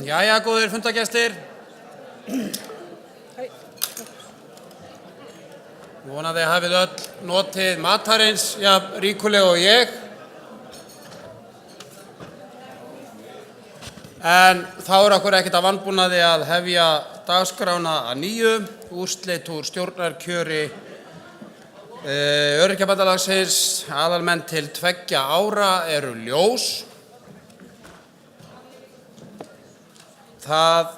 Jæja, góðir fundargestir. Vonandi hafið öll notið matarins jafn ríkulega og ég. En þá okkur ekkert að vanbúnaði að hefja dagskrána að nýju. Úrslit úr stjórnarkjöri Öryrkjabandalagsins, aðalmenn til 2 ára eru ljós. Það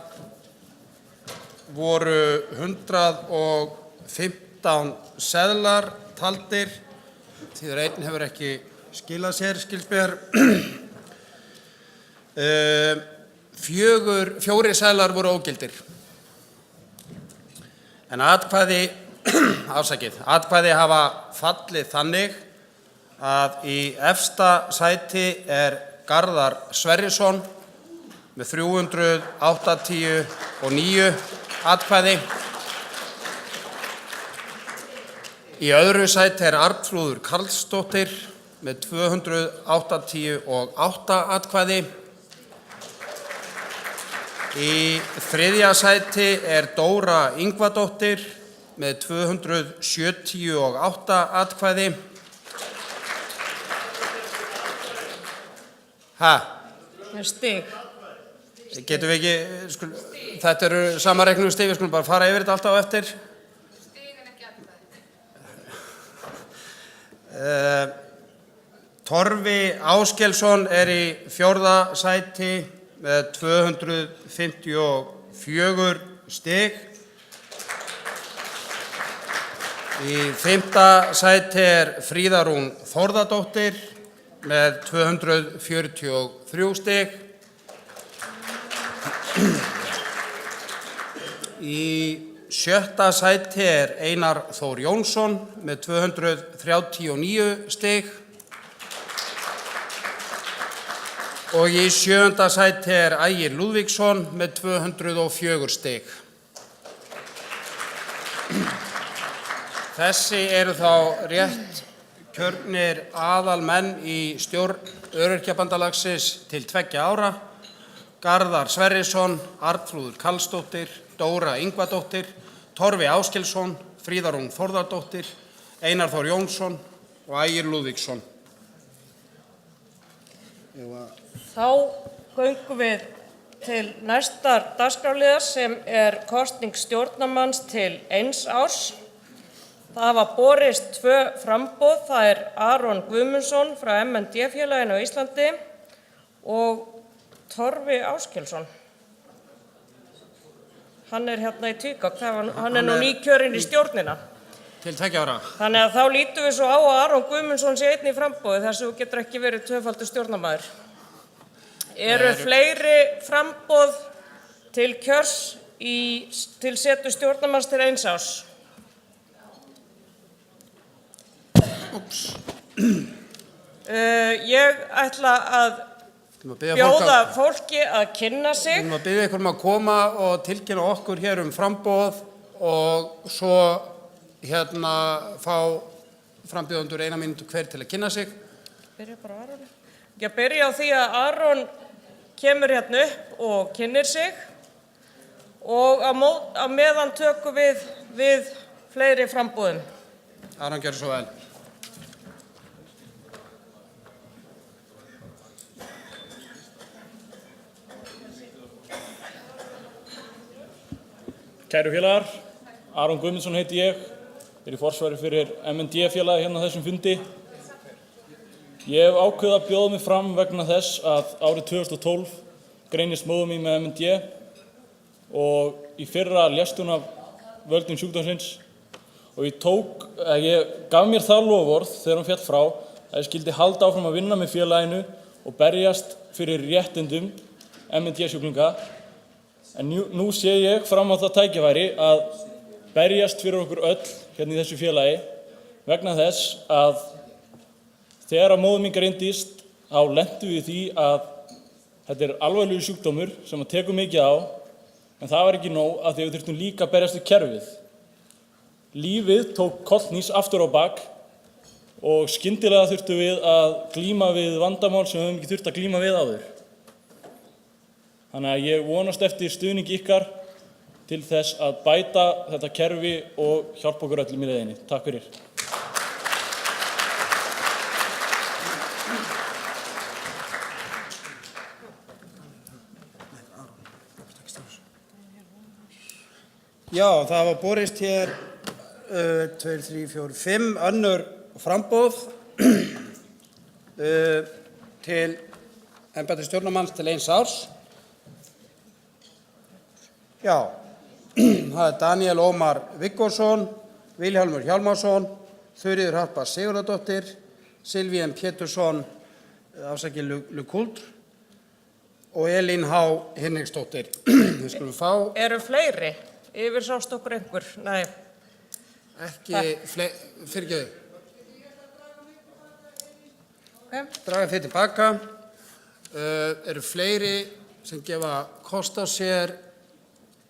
voru 115 seðlar taldir, því einn hefur ekki skilað sér, skilst mér. 4 seðlar voru ógildir. En atkvæði hafa fallið þannig að í efsta sæti Garðar Sverrisson með 389 atkvæði. Í öðru sæti Arnþrúður Karlsdóttir með 288 atkvæði. Í þriðja sæti Dóra Ingvadóttir með 278 atkvæði. Stig. Getum við ekki, þetta eru sama reiknum stig, við skulum bara fara yfir þetta alltaf á eftir. Stig en ekki atkvæði. Torfi Áskelsson í 4. sæti með 254 stig. Í 5. sæti Fríða Rún Þórðardóttir með 243 stig. Í 6. sæti Einar Þór Jónsson með 239 stig. Og í 7. sæti Ægir Lúðvíksson með 204 stig. Þessi eru þá rétt kjörnir aðalmenn í stjórn Öryrkjabandalagsins til 2 ára. Garðar Sverrisson, Arnþrúður Karlsdóttir, Dóra Ingvadóttir, Torfi Áskelsson, Fríða Rún Þórðardóttir, Einar Þór Jónsson og Ægir Lúðvíksson. Þá göngum við til næsta dagskrárliðar sem kosning stjórnarmanns til 1 árs. Það hafa borist 2 framboð, það Aron Guðmundsson frá MND-félaginu á Íslandi og Torfi Áskelsson. Hann hérna í Tvígang, hann nú nýkjörinn í stjórnina. Til 2 ára. Þannig að þá lítum við svo á að Aron Guðmundsson sé einn í framboði þar sem þú getur ekki verið 2-faldur stjórnarmaður. Eru fleiri framboð til kjörs til setu stjórnarmanns til 1 árs? Ég ætla að bjóða fólki að kynna sig. Við erum að biðja ykkur að koma og tilkynna okkur hér framboð og svo fá frambjóðendur 1 mínútu hver til að kynna sig. Byrja bara á Aroni. Ég byrja á því að Aron kemur hérna upp og kynnir sig og á meðan tökum við fleiri framboðum. Aron, gjörðu svo vel. Kæru félagar, Aron Guðmundsson heiti ég, í forsvari fyrir MND-félagi hérna á þessum fundi. Ég hef ákveðið að bjóða mig fram vegna þess að árið 2012 greinist móðir mín með MND og í fyrra lést hún af völdum sjúkdómsins og ég gaf mér það loforð þegar hún féll frá að ég skyldi halda áfram að vinna með félaginu og berjast fyrir réttindum MND-sjúklinga. En nú sé ég fram á það tækifæri að berjast fyrir okkur öll hérna í þessu félagi vegna þess að þegar að móðir mín greindist þá lentum við því að þetta alvarlegur sjúkdómur sem að tekur mikið á en það var ekki nóg að því við þurftum líka að berjast við kerfið. Lífið tók kollhnís aftur á bak og skyndilega þurftum við að glíma við vandamál sem við höfum ekki þurft að glíma við áður. Þannig að ég vonast eftir stuðningi ykkar til þess að bæta þetta kerfi og hjálpa okkur öllum í leiðinni. Takk fyrir. Já, það var borist hér 2, 3, 4, 5 önnur framboð til embættis stjórnarmanns til 1 árs. Já, það er Daniel Ómar Viggósson, Vilhjálmur Hjálmarsson, Þuríður Harpa Sigurðardóttir, Silvi M. Pétursson, Lukuldr og Elín H. Hinriksdóttir. Við skulum fá Eru fleiri? Yfirsást okkur einhver? Nei. ekki fyrirgeðu. Okay. Draga þið tilbaka. Eru fleiri sem gefa kost á sér?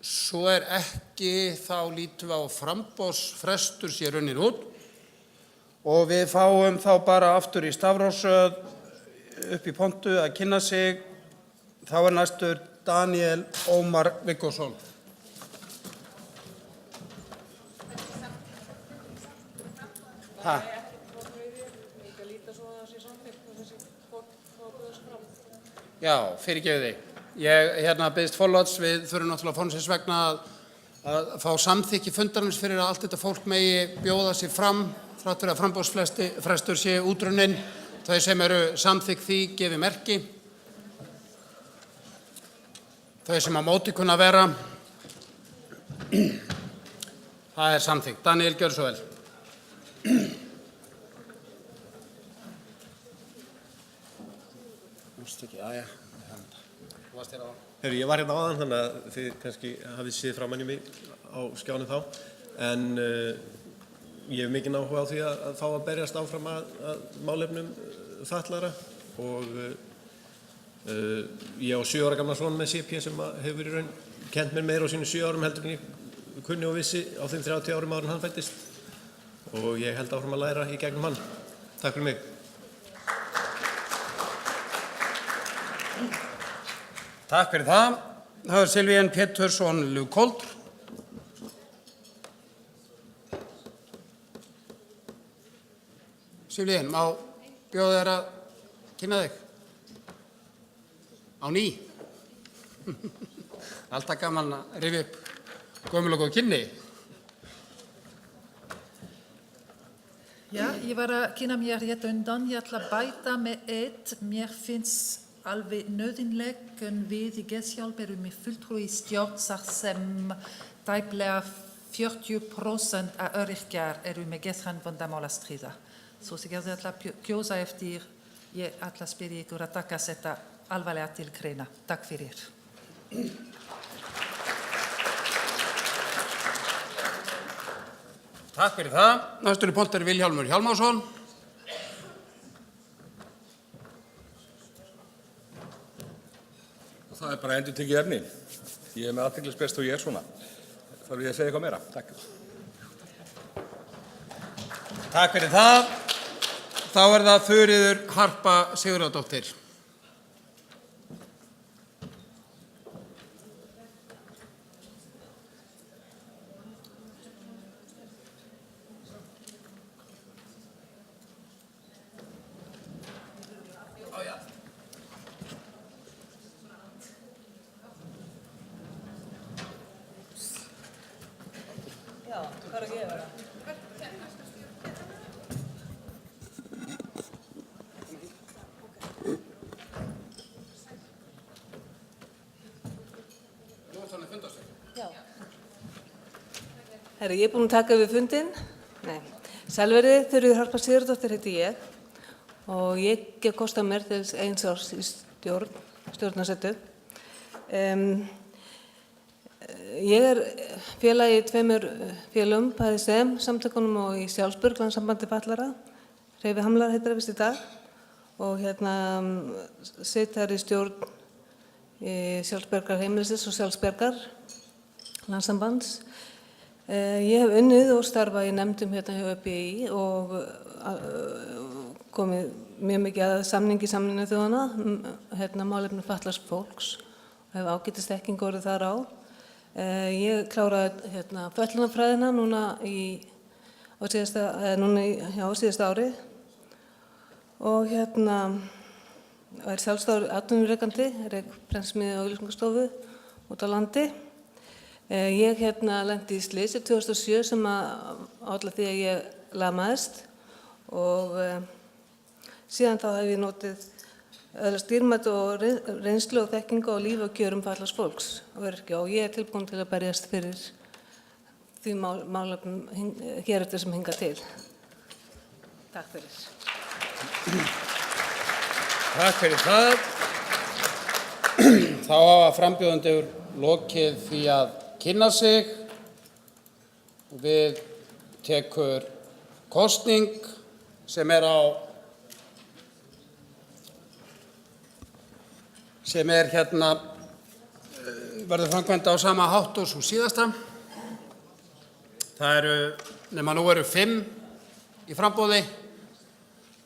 Svo ekki, þá lítum við á framboðsfrestur sé runnin út og við fáum þá bara aftur í stafrófsröð upp í pontu að kynna sig. Þá næstur Daniel Ómar Viggósson. Já, fyrirgefið þig. Ég biðst forláts, við þurfum náttúrulega fornsins vegna að fá samþykki fundarins fyrir að allt þetta fólk megi bjóða sig fram, þrátt fyrir að framboðsfrestur sé útrunninn. Þau sem eru samþykk því gefi merki. Þau sem á móti kunna vera. Það er samþykkt. Daniel, gjörðu svo vel. Ég var hérna áðan, þannig að þið kannski hafið séð framan í mig á skjánum þá, en ég hef mikinn áhuga á því að fá að berjast áfram að málefnum fatlaðra og ég á 7 ára gamla son með CP sem hefur í raun kennt mér meira á sínum 7 árum heldur en ég kunni og vissi á þeim 30 árum áður en hann fæddist og ég held áfram að læra í gegnum hann. Takk fyrir mig. Takk fyrir það. Það er Silvi M. Pétursson Lukuldr. Silvi, má bjóða þér að kynna þig? Á ný? Alltaf gaman að rifja upp gömul og góð kynni. Ja, ég var að kynna mér hérna undan. Ég ætla að bæta með eitt. Mér finnst alveg nauðsynlegt við í Geðhjálp erum með fulltrúa í stjórn þar sem tæplega 40% af öryrkjar eru með geðhrænvandamál að stríða. Svo ég ætla að kjósa eftir, ég ætla að spyrja ykkur að taka þetta alvarlega til greina. Takk fyrir. Takk fyrir það. Næstur í pontu er Vilhjálmur Hjálmarsson. Það er bara endurtekið efni. Ég er með athyglisbrest og ég er svona. Þarf ég að segja eitthvað meira? Takk. Takk fyrir það. Þá er það Þuríður Harpa Sigurðardóttir. Herra, ég er búin að taka við fundinn. Sælverið, Þuríður Harpa Sigurðardóttir heiti ég og ég gef kost á mér til 1 árs í stjórnarsetu. Ég er félagi í 2 félögum, bæði sem samtökunum og í Sjálfsbjörg, Landssambandi fatlaðra. Hreyfi Hamlar heitir það vist í dag og sit þar í stjórn Sjálfsbjargar heimilisins og Sjálfsbjargar Landssambands. Ég hef unnið og starfað í nefndum hérna hjá ÖBÍ og komið mjög mikið að samningi Sameinuðu þjóðanna, málefni fatlaðs fólks hef ágætisþekkingu orðið þar á. Ég kláraði fötlunarfræðina núna á síðasta ári og er sjálfstæður atvinnurekandi, rek prentsmiðju og auglýsingastofu út á landi. Ég lenti í slysi 2007 sem olli því að ég lamaðist og síðan þá hef ég notið öðlast dýrmætt og reynslu og þekkingu á lífi og kjörum fatlaðs fólks og öryrkja og ég er tilbúin til að berjast fyrir því málefnum hér eftir sem hingað til. Takk fyrir. Takk fyrir það. Þá hafa frambjóðendur lokið því að kynna sig og við tekur kosning sem er verður framkvæmd á sama hátt og sú síðasta. Það eru, nema nú eru 5 í framboði,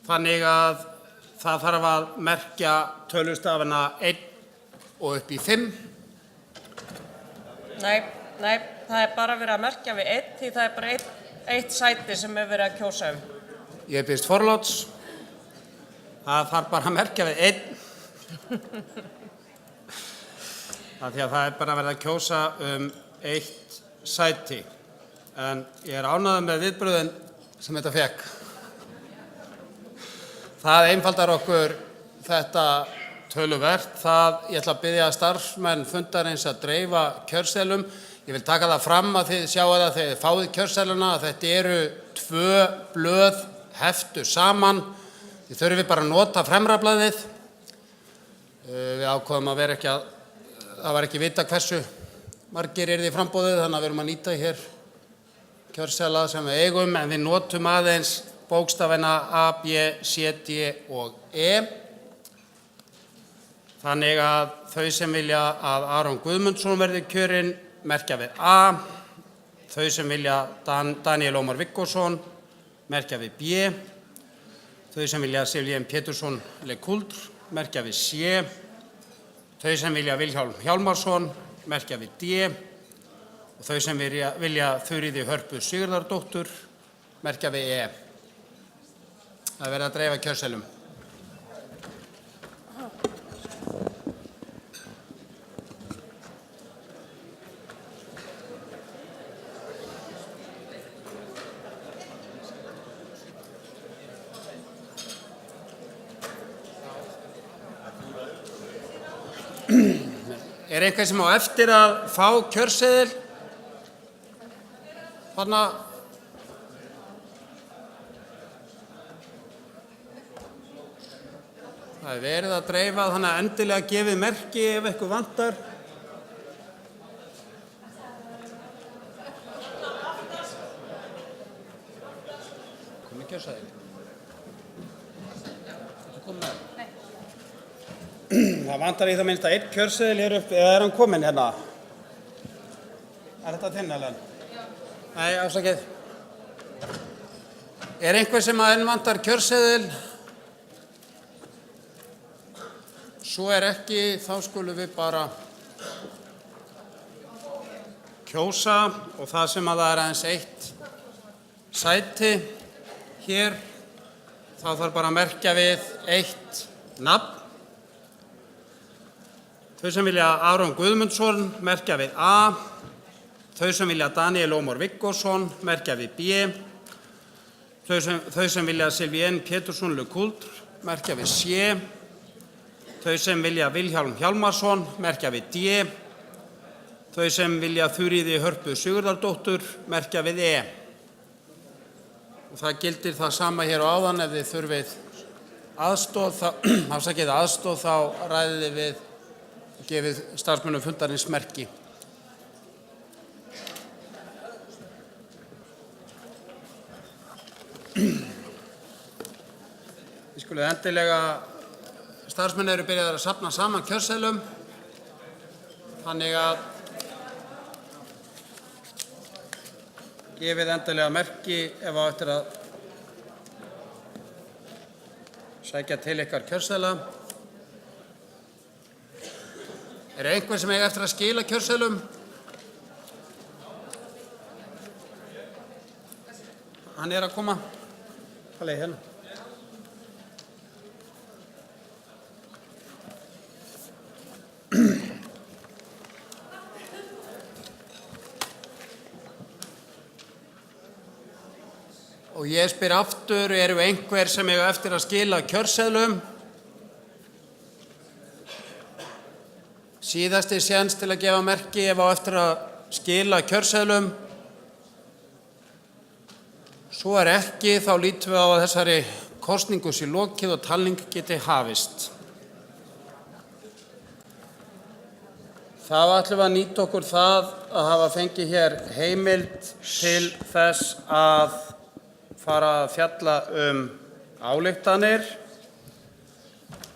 þannig að það þarf að merkja tölustafina 1 og upp í 5. Nei, það er bara verið að merkja við 1 því það er bara eitt sæti sem er verið að kjósa um. Ég biðst forláts. Það þarf bara að merkja við 1. Því að það er bara verið að kjósa um 1 sæti. En ég er ánægður með viðbrögðin sem þetta fékk. Það einfaldar okkur þetta töluvert. Ég ætla að biðja starfsmenn fundarins að dreifa kjörseðlum. Ég vil taka það fram að þið sjáu það þegar þið fáið kjörseðluna að þetta eru 2 blöð heftu saman. Þið þurfið bara að nota fremra blaðið. Við ákváðum að það var ekki vita hversu margir yrði í framboðið, þannig að við erum að nýta hér kjörseðla sem við eigum, en við notum aðeins bókstafina A, B, C, D og E. Þannig að þau sem vilja að Aron Guðmundsson verði kjörinn merkja við A, þau sem vilja Daniel Ómar Viggósson merkja við B, þau sem vilja Silvín Pétursson Lecoultre merkja við C, þau sem vilja Vilhjálm Hjálmarsson merkja við D og þau sem vilja Þuríði Hörpu Sigurðardóttur merkja við E. Það er verið að dreifa kjörseðlum. Er einhver sem á eftir að fá kjörseðil? Þarna. Það er verið að dreifa, þannig að endilega gefið merki ef eitthvað vantar. Komið kjörseðil? Það vantar í það minnst að 1 kjörseðil hér upp, eða er hann kominn hérna? Er þetta þinn, Ellen? Nei, afsakið. Er einhver sem að enn vantar kjörseðil? Svo er ekki, þá skulum við bara kjósa og það sem að það er aðeins 1 sæti hér, þá þarf bara að merkja við 1 nafn. Þau sem vilja Aron Guðmundsson merkja við A, þau sem vilja Daniel Ómar Viggósson merkja við B, þau sem vilja Silvín Pétursson Lecoultre merkja við C, þau sem vilja Vilhjálm Hjálmarsson merkja við D, þau sem vilja Þuríði Hörpu Sigurðardóttur merkja við E. Og það gildir það sama hér á áðan, ef þið þurfið aðstoð þá ræðið þið við gefið starfsmönnum fundarins merki. Við skulum endilega, starfsmenn eru byrjaðir að safna saman kjörseðlum, þannig að gefið endilega merki ef á eftir að sækja til ykkar kjörseðla. Er einhver sem eiga eftir að skila kjörseðlum? Hann er að koma. Hvað leið hérna? Og ég spyr aftur, eru einhver sem eiga eftir að skila kjörseðlum? Síðasti séns til að gefa merki ef á eftir að skila kjörseðlum. Svo er ekki, þá lítum við á að þessari kosningu sé lokið og talning geti hafist. Þá ætlum við að nýta okkur það að hafa fengið hér heimild til þess að fara að fjalla ályktanir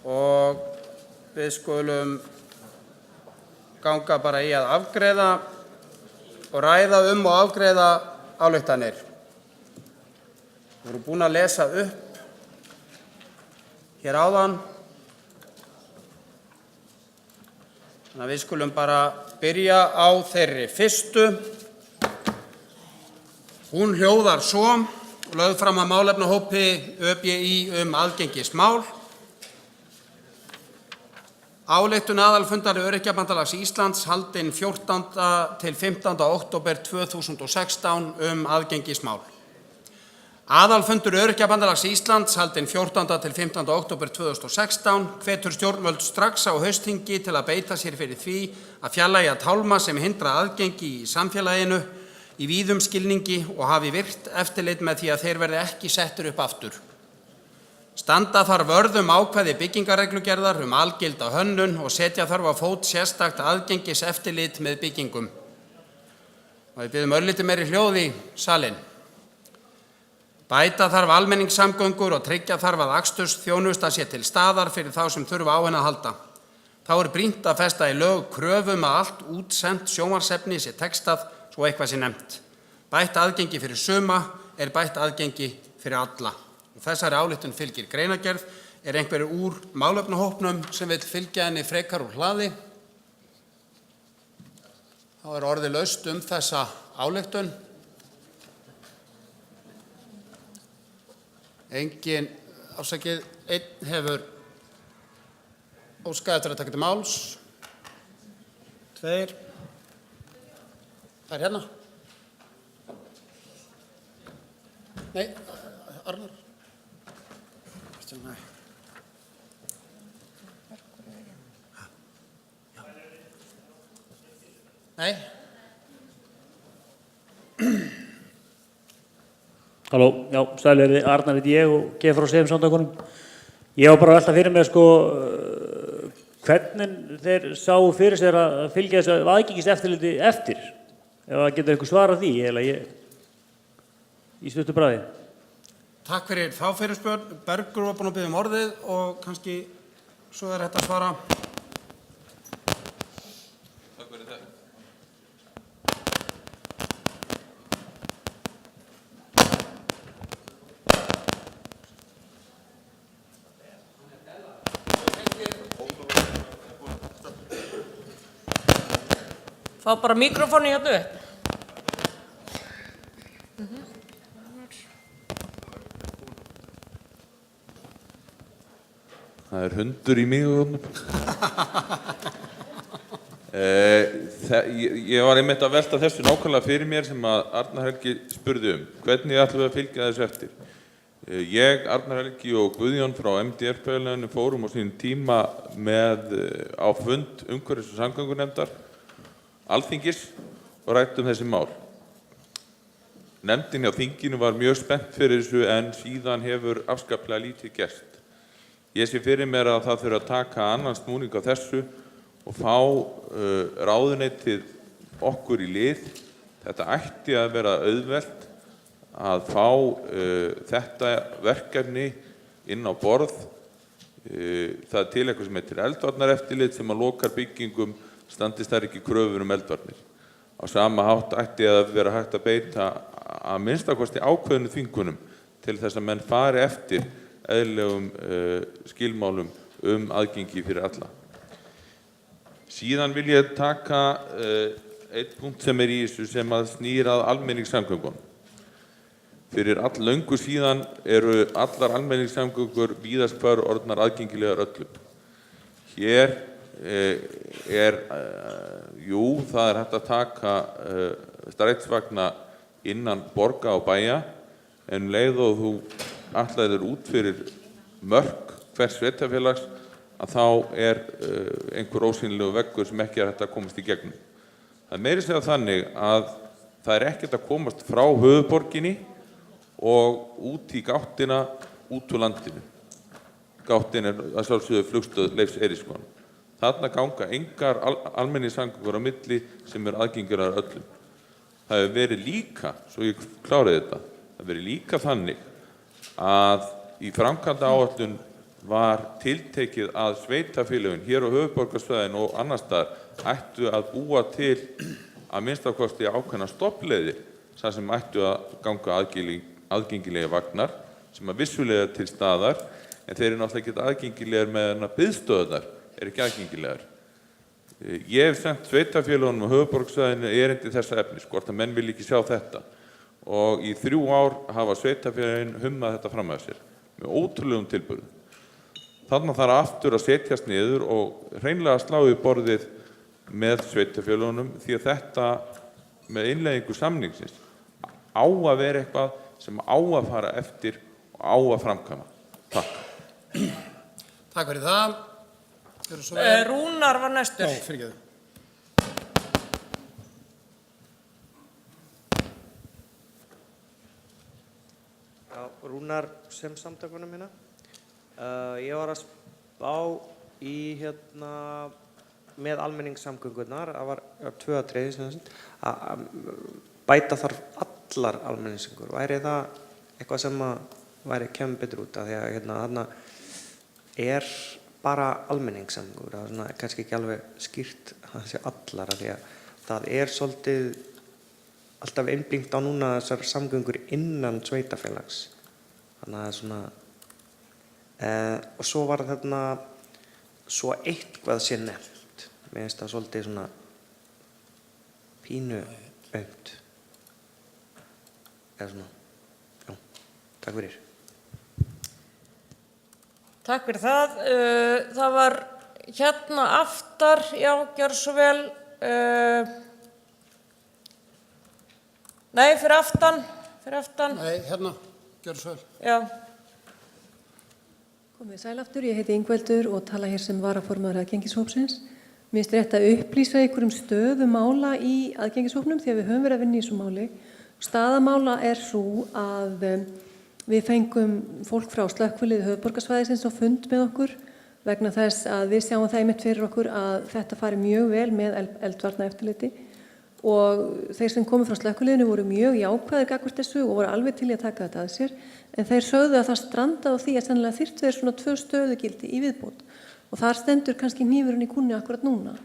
og við skulum ganga bara í að afgreiða og ræða og afgreiða ályktanir. Við erum búin að lesa upp hér áðan, þannig að við skulum bara byrja á þeirri fyrstu. Hún hljóðar svo: lögð fram að málefnahópi ÖBÍ aðgengismál. Ályktun aðalfundar Öryrkjabandalags Íslands haldin 14. til 15. október 2016 aðgengismál. Aðalfundur Öryrkjabandalags Íslands haldin 14. til 15. október 2016 hvetur stjórnvöld strax á haustþingi til að beita sér fyrir því að fjarlægja tálma sem hindra aðgengi í samfélaginu í víðum skilningi og hafi virkt eftirlit með því að þeir verði ekki settir upp aftur. Standa þarf vörð ákvæði byggingarreglugerðar algilda hönnun og setja þarf á fót sérstakt aðgengiseftirlit með byggingum. Og við biðjum örlítið meiri hljóð í salinn. Bæta þarf almenningssamgöngur og tryggja þarf að akstursþjónusta sé til staðar fyrir þá sem þurfa á henni að halda. Þá er brýnt að festa í lög kröfum að allt útsent sjónvarpsefni sé textað svo eitthvað sé nefnt. Bætt aðgengi fyrir suma er bætt aðgengi fyrir alla. Og þessari ályktun fylgir greinargerð. Er einhverju úr málefnahópnum sem vill fylgja henni frekar úr hlaði? Þá er orðið laust þessa ályktun. Engin, afsakið, einn hefur óskað eftir að taka til máls. 2. Það er hérna. Nei, Arnar. Nei. Nei. Halló, já, sælir, Arnar heiti ég og gef frá Samtökunum. Ég var bara að velta fyrir mér hvernig þeir sáu fyrir sér að fylgja þessu aðgengiseftirliti eftir. Ef það getur eitthvað svarað því, eða í stuttu bragði. Takk fyrir þá fyrirspurn. Bergur var búinn að biðja orðið og kannski svo er hægt að svara. Takk fyrir það. Fá bara mikrofónu hérna upp. Það er hundur í miðjunum. Ég var einmitt að velta þessu nákvæmlega fyrir mér sem að Arnar Helgi spurði Hvernig ætlum við að fylgja þessu eftir? Ég, Arnar Helgi og Guðjón frá MDR-félaginu fórum á sínum tíma á fund umhverfis- og samgöngunefndar Alþingis og ræddum þessi mál. Nefndin á þinginu var mjög spennt fyrir þessu en síðan hefur afskaplega lítið gerst. Ég sé fyrir mér að það þurfi að taka annan snúning á þessu og fá ráðuneytið okkur í lið. Þetta ætti að vera auðvelt að fá þetta verkefni inn á borð. Það er til eitthvað sem heitir eldvarnareftirlit sem að lokar byggingum standist þær ekki kröfur eldvarnir. Á sama hátt ætti að vera hægt að beita að minnstakosti ákveðnu þvingunum til þess að menn fari eftir eðlilegum skilmálum aðgengi fyrir alla. Síðan vil ég taka einn punkt sem í þessu sem að snýr að almenningssamgöngunum. Fyrir alllöngu síðan eru allar almenningssamgöngur víðast hvar orðnar aðgengilegar öllum. Hér jú, það hægt að taka strætisvagna innan borga og bæja, en leið og þú ætlaðir út fyrir mörk hvers sveitarfélags að þá einhver ósýnilegu veggur sem ekki hægt að komast í gegnum. Það meiri segja þannig að það ekkert að komast frá höfuðborginni og út í gáttina út úr landinu. Gáttin að sjálfsögðu flugstöð Leifs Eiríkssonar. Þarna ganga engar almenningssamgöngur á milli sem aðgengilegar öllum. Það hefur verið líka, svo ég kláraði þetta, það hefur verið líka þannig að í framkvæmdaáætlun var tiltekið að sveitarfélögin hér á höfuðborgarsvæðinu og annars staðar ættu að búa til að minnstakosti ákveðnar stoppleiðir þar sem ættu að ganga aðgengilegir vagnar sem að vissulega er til staðar, en þeir eru náttúrulega ekki aðgengilegar meðan að biðstöðurnar ekki aðgengilegar. Ég hef sendt sveitarfélögunum á höfuðborgarsvæðinu erindi þessa efnis, hvort að menn vil ekki sjá þetta, og í 3 ár hafa sveitarfélögin hummað þetta fram að sér með ótrúlegum tilburðum. Þarna þarf aftur að setjast niður og hreinlega slá í borðið með sveitarfélögunum, því að þetta með innleiðingu samningsins á að vera eitthvað sem á að fara eftir og á að framkvæma. Takk. Takk fyrir það. Rúnar var næstur. Já, fyrirgefðu. Rúnar sem samtökunum hérna. Ég var að spá í með almenningssamgöngurnar, það var 2 atriði að bæta þarf allar almenningssamgöngur. Væri það eitthvað sem kemur betur út af því að þarna bara almenningssamgöngur, það er kannski ekki alveg skýrt að það sé allar, af því að það svolítið alltaf einblínt á núna þessar samgöngur innan sveitarfélags. Þannig að svona og svo var þarna svo eitthvað sé nefnt. Mér finnst það svolítið svona pínu aumt. Eða svona, já, takk fyrir. Takk fyrir það. Það var hérna aftar, já, gjör svo vel. Nei, fyrir aftan. Nei, hérna, gjör svo vel. Já. Komið sæl aftur, ég heiti Ingveldur og tala hér sem varaformaður aðgengishópsins. Mér finnst rétt að upplýsa ykkur stöðu mála í aðgengishópnum því að við höfum verið að vinna í þessu máli. Staða mála sú að við fengum fólk frá slökkviliði höfuðborgarsvæðisins á fund með okkur vegna þess að við sjáum það einmitt fyrir okkur að þetta fari mjög vel með eldvarnaeftirliti og þeir sem komu frá slökkviliðinu voru mjög jákvæðir gagnvart þessu og voru alveg til í að taka þetta að sér, en þeir sögðu að það strandaði á því að sennilega þyrftu þeir svona 2 stöðugildi í viðbót og þar stendur kannski hnífurinn í kúnni akkurat núna.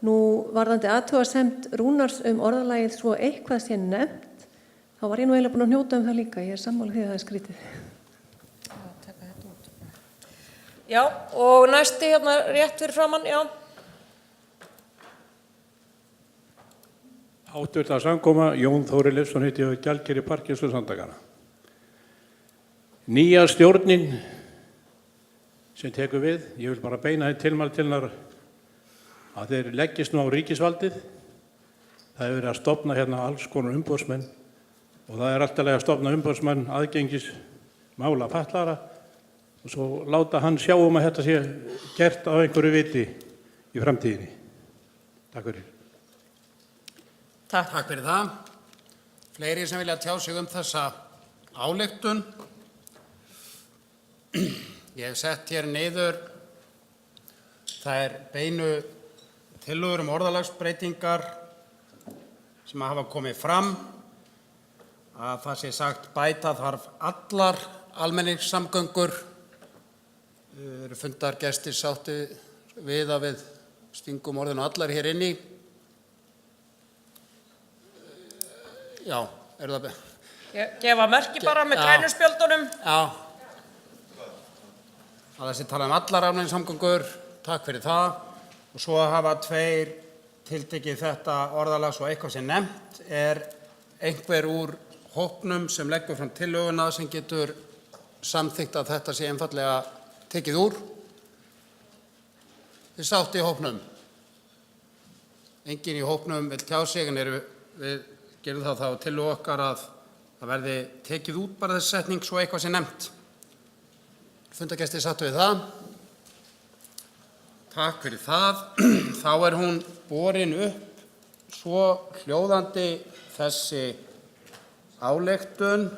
Nú varðandi athugasemd Rúnars orðalagið svo eitthvað sé nefnt, þá var ég nú eiginlega búin að hnjóta það líka, ég sammála því að það skrítið. Já, og næsti hérna rétt fyrir framann, já. Háttvirta samkoma, Jón Þóri Leifsson heiti ég gjaldkeri Parkinsons-samtakanna. Nýja stjórnin sem tekur við, ég vil bara beina þeim tilmæli til hennar að þeir leggist nú á ríkisvaldið. Það hefur verið að stofna hérna alls konar umboðsmenn og það alltaf að stofna umboðsmenn aðgengismála fatlaðra og svo láta hann sjá að þetta sé gert á einhverju viti í framtíðinni. Takk fyrir. Takk fyrir það. Fleiri sem vilja tjá sig þessa ályktun. Ég hef sett hér niður þær beinu tillögur orðalagsbreytingar sem hafa komið fram, að það sé sagt bæta þarf allar almenningssamgöngur. Eru fundargestir sátti við að við stingum orðinu allar hér inni. Já, það Gefa merki bara með grænuspjöldunum. Já. Það sé talað allar almenningssamgöngur. Takk fyrir það. Og svo hafa tveir tiltekið þetta orðalag svo eitthvað sem nefnt. Er einhver úr hópnum sem leggur fram tillöguna sem getur samþykkt að þetta sé einfallega tekið úr? Þið sátt í hópnum? Enginn í hópnum vil tjá sig, en við gerum þá tillögu okkar að það verði tekið út bara þessi setning svo eitthvað sem nefnt. Fundargestir sáttu við það. Takk fyrir það. Þá er hún borin upp svo hljóðandi þessi ályktun.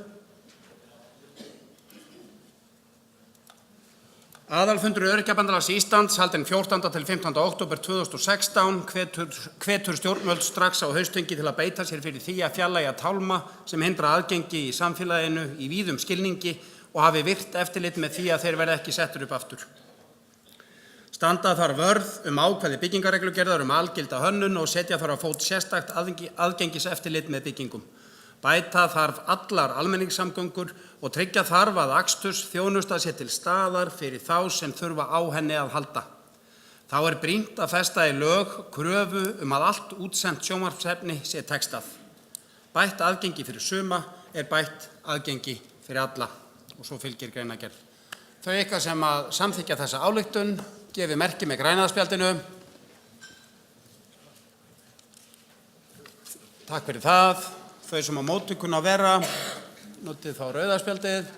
Aðalfundur Öryrkjabandalags Íslands haldinn 14. til 15. október 2016 hvetur stjórnvöld strax á haustþingi til að beita sér fyrir því að fjarlægja tálma sem hindra aðgengi í samfélaginu í víðum skilningi og hafi virt eftirlit með því að þeir verði ekki settur upp aftur. Standa þarf vörð ákvæði byggingarreglugerðar algilda hönnun og setja þarf á fót sérstakt aðgengiseftirlit með byggingum. Bæta þarf allar almenningssamgöngur og tryggja þarf að akstursþjónusta sé til staðar fyrir þá sem þurfa á henni að halda. Þá er brýnt að festa í lög kröfu að allt útsent sjónvarpsefni sé textað. Bætt aðgengi fyrir suma er bætt aðgengi fyrir alla. Og svo fylgir greinargerð. Þau ykkar sem að samþykkja þessa ályktun gefi merki með grænaspjaldinu. Takk fyrir það. Þau sem á móti kunna vera, notið þá rauðaspjaldið.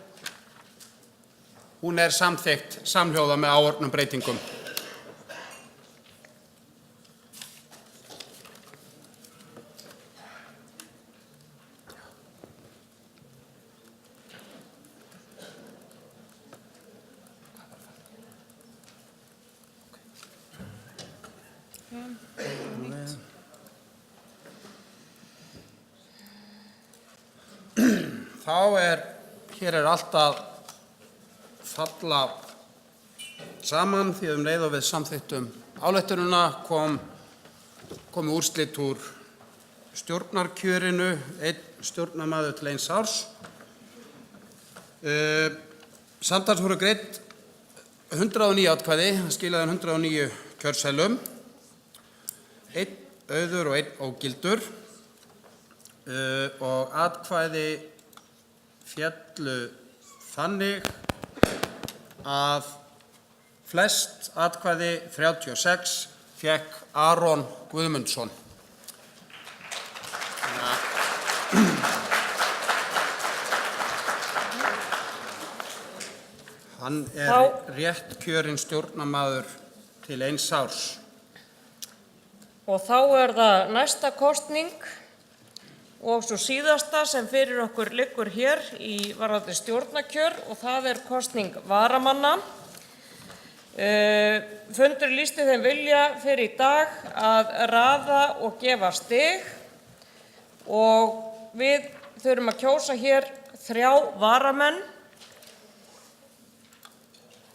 Hún er samþykkt samhljóða með áorðnum breytingum. Hér er allt að falla saman því að leið og við samþykktum ályktunina komu úrslit úr stjórnarkjörinu, einn stjórnarmaður til 1 árs. Samtals voru greidd 109 atkvæði, skilaði 109 kjörseðlum, 1 auður og 1 ógildur og atkvæði féllu þannig að flest atkvæði 36 fékk Aron Guðmundsson. Hann er rétt kjörinn stjórnarmaður til 1 árs. Og þá er það næsta kosning og svo síðasta sem fyrir okkur liggur hér í varðandi stjórnarkjör og það er kosning varamanna. Fundur lýsti þeim vilja fyrir í dag að raða og gefa stig og við þurfum að kjósa hér 3 varamenn.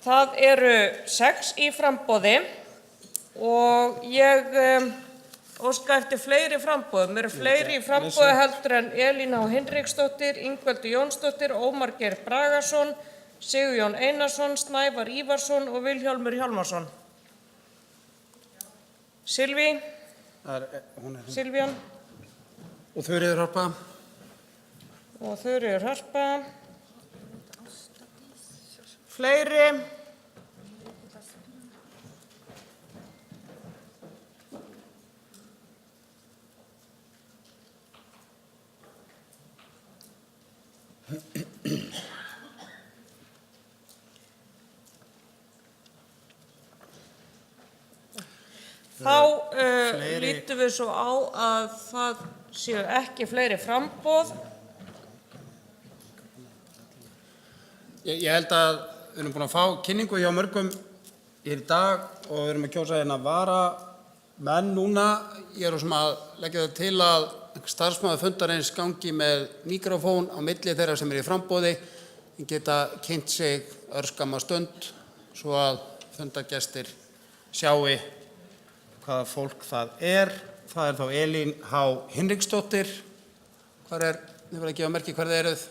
Það eru 6 í framboði og ég óska eftir fleiri framboðum. Eru fleiri í framboði heldur en Elín H. Hinriksdóttir, Ingveldur Jónsdóttir, Ómar Geir Bragason, Sigurjón Einarsson, Snævar Ívarsson og Vilhjálmur Hjálmarsson. Silvín. Silvían. Og Þuríður Harpa. Og Þuríður Harpa. Fleiri. Þá lítum við svo á að það séu ekki fleiri framboð. Ég held að við erum búin að fá kynningu hjá mörgum hér í dag og við erum að kjósa hérna varamenn núna. Ég er að leggja það til að starfsmaður fundarins gangi með míkrofón á milli þeirra sem eru í framboði en geta kynnt sig örskamma stund svo að fundargestir sjáu hvaða fólk það er. Það er þá Elín H. Hinriksdóttir. Þið verða að gefa merki hvar þið eruð.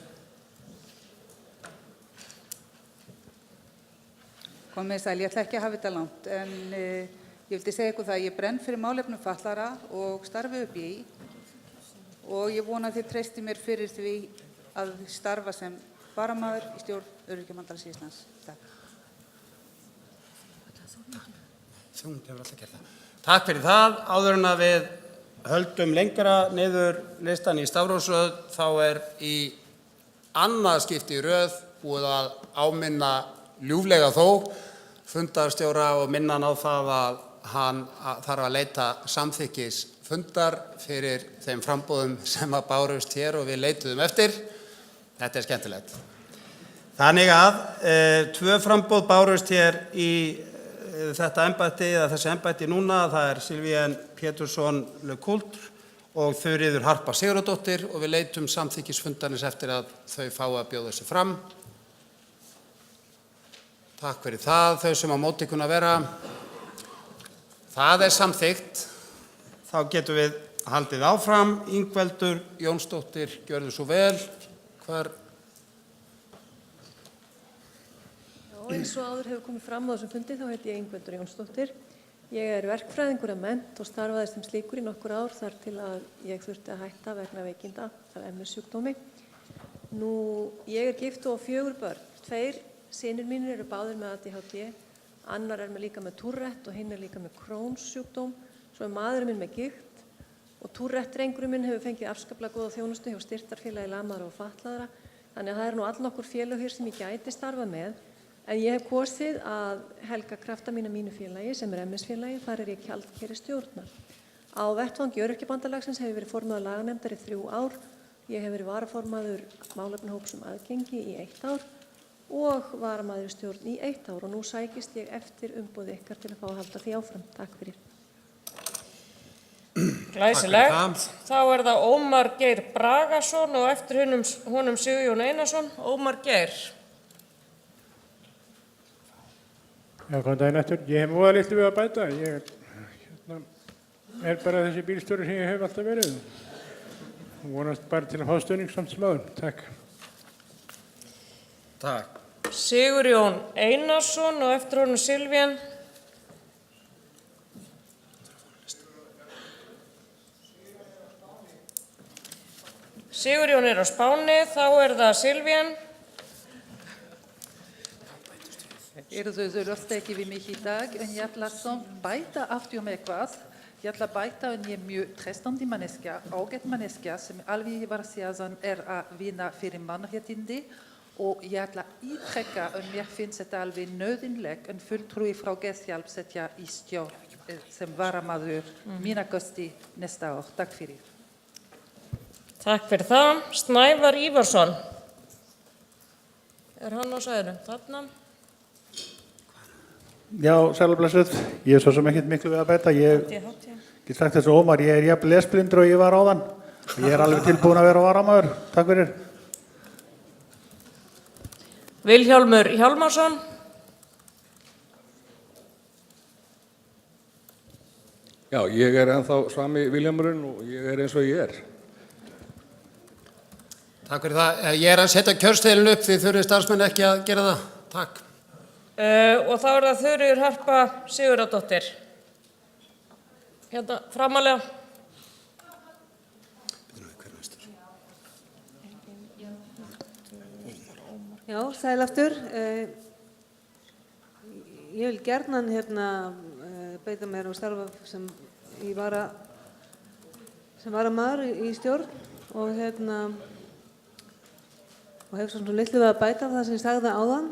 Komið sæl, ég ætla ekki að hafa þetta langt, en Ég vildi segja ykkur það að ég brenn fyrir málefnum fatlaðra og starfi upp í og ég vona að þið treysti mér fyrir því að starfa sem varamaður í stjórn Öryrkjabandalags Íslands. Takk. Takk fyrir það. Áður en að við höldum lengra niður listan í stafrófsröð þá í annað skipti í röð búið að áminna ljúflega þó fundarstjóra og minna hann á það að hann þarf að leita samþykkis fundar fyrir þeim framboðum sem að bárust hér og við leituðum eftir. Þetta skemmtilegt. Þannig að 2 framboð bárust hér í þetta embætti eða þessi embætti núna. Það Sylvien Pétursson Lecoultre og Þuríður Harpa Sigurðardóttir og við leitum samþykkis fundarins eftir að þau fái að bjóða sig fram. Takk fyrir það, þau sem á móti kunna vera. Það samþykkt. Þá getum við haldið áfram. Ingveldur Jónsdóttir, gjörðu svo vel. Eins og áður hefur komið fram á þessum fundi þá heiti ég Ingveldur Jónsdóttir. Ég verkfræðingur að mennt og starfaði sem slíkur í nokkur ár þar til að ég þurfti að hætta vegna veikinda af MS-sjúkdómi. Ég gift og á 4 börn. 2 synir mínir eru báðir með ADHD, annar líka með Tourette og hinn líka með Crohns sjúkdóm, svo maðurinn minn með gigt og Tourette-drengurinn minn hefur fengið afskaplega góða þjónustu hjá Styrktarfélagi lamaðra og fatlaðra, þannig að það nú allnokkur félög hér sem ég gæti starfað með, en ég hef kosið að helga krafta mína mínu félagi sem MS-félagi, þar ég gjaldkeri stjórnar. Á vettvangi Öryrkjabandalagsins hefur verið formaður laganefndar í 3 ár, ég hef verið varaformaður málefnahóps aðgengi í 1 ár og varamaður í stjórn í 1 ár og nú sækist ég eftir umboði ykkar til að fá að halda því áfram. Takk fyrir. Glæsilegt. Þá það Ómar Geir Bragason og eftir honum Sigurjón Einarsson. Ómar Geir. Já, góðan daginn eftir. Ég hef voða litlu við að bæta. Ég bara þessi bílstjóri sem ég hef alltaf verið. Vonast bara til að fá stuðning samt sem áður. Takk. Takk. Sigurjón Einarsson og eftir honum Sylvien. Sigurjón á Spáni, þá það Sylvien. Þau rösta ekki við mig í dag, en ég ætla að bæta aftur með eitthvað. Ég ætla að bæta en ég mjög treystandi manneskja, ágætt manneskja sem alveg ég var að segja að vinna fyrir mannréttindi og ég ætla að ítrekka en mér finnst þetta alveg nauðsynlegt en fulltrúi frá Geðhjálp setja í stjórn sem varamaður mína kosti næsta ár. Takk fyrir. Takk fyrir það. Snævar Ívarsson. Hann á svæðinu? Þarna. Já, sælblessuð. Ég svo sem ekkert miklu við að bæta. Ég get sagt þessu Ómar, ég jafn lesblindur og ég var áðan. Ég alveg tilbúin að vera varamaður. Takk fyrir. Vilhjálmur Hjálmarsson. Já, ég ennþá sami Vilhjálmurinn og ég eins og ég Takk fyrir það. Ég að setja kjörseðilinn upp því þurfið starfsmenn ekki að gera það. Takk. Og þá það Þuríður Harpa Sigurðardóttir. Hérna framalega. Já, sæl aftur. Ég vil gjarnan beita mér og starfa sem varamaður í stjórn og hef svona litlu við að bæta það sem ég sagði áðan.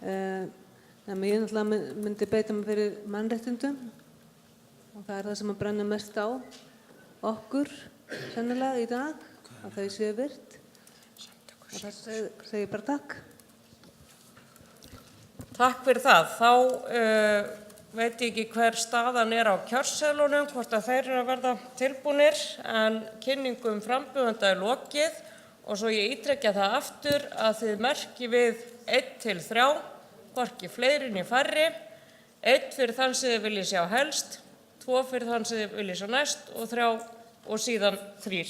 Þannig ég náttúrulega myndi beita mig fyrir mannréttindum og það það sem að brenna mest á okkur sennilega í dag, að þau séu virt. Og það segi ég bara takk. Takk fyrir það. Þá veit ég ekki hver staðan á kjörseðlunum, hvort að þeir að verða tilbúnir, en kynningum frambjóðenda lokið og svo ég ítrekja það aftur að þið merki við 1 til 3, hvorki fleiri né færri, 1 fyrir þann sem þið viljið sjá helst, 2 fyrir þann sem þið viljið sjá næst og 3 og síðan 3.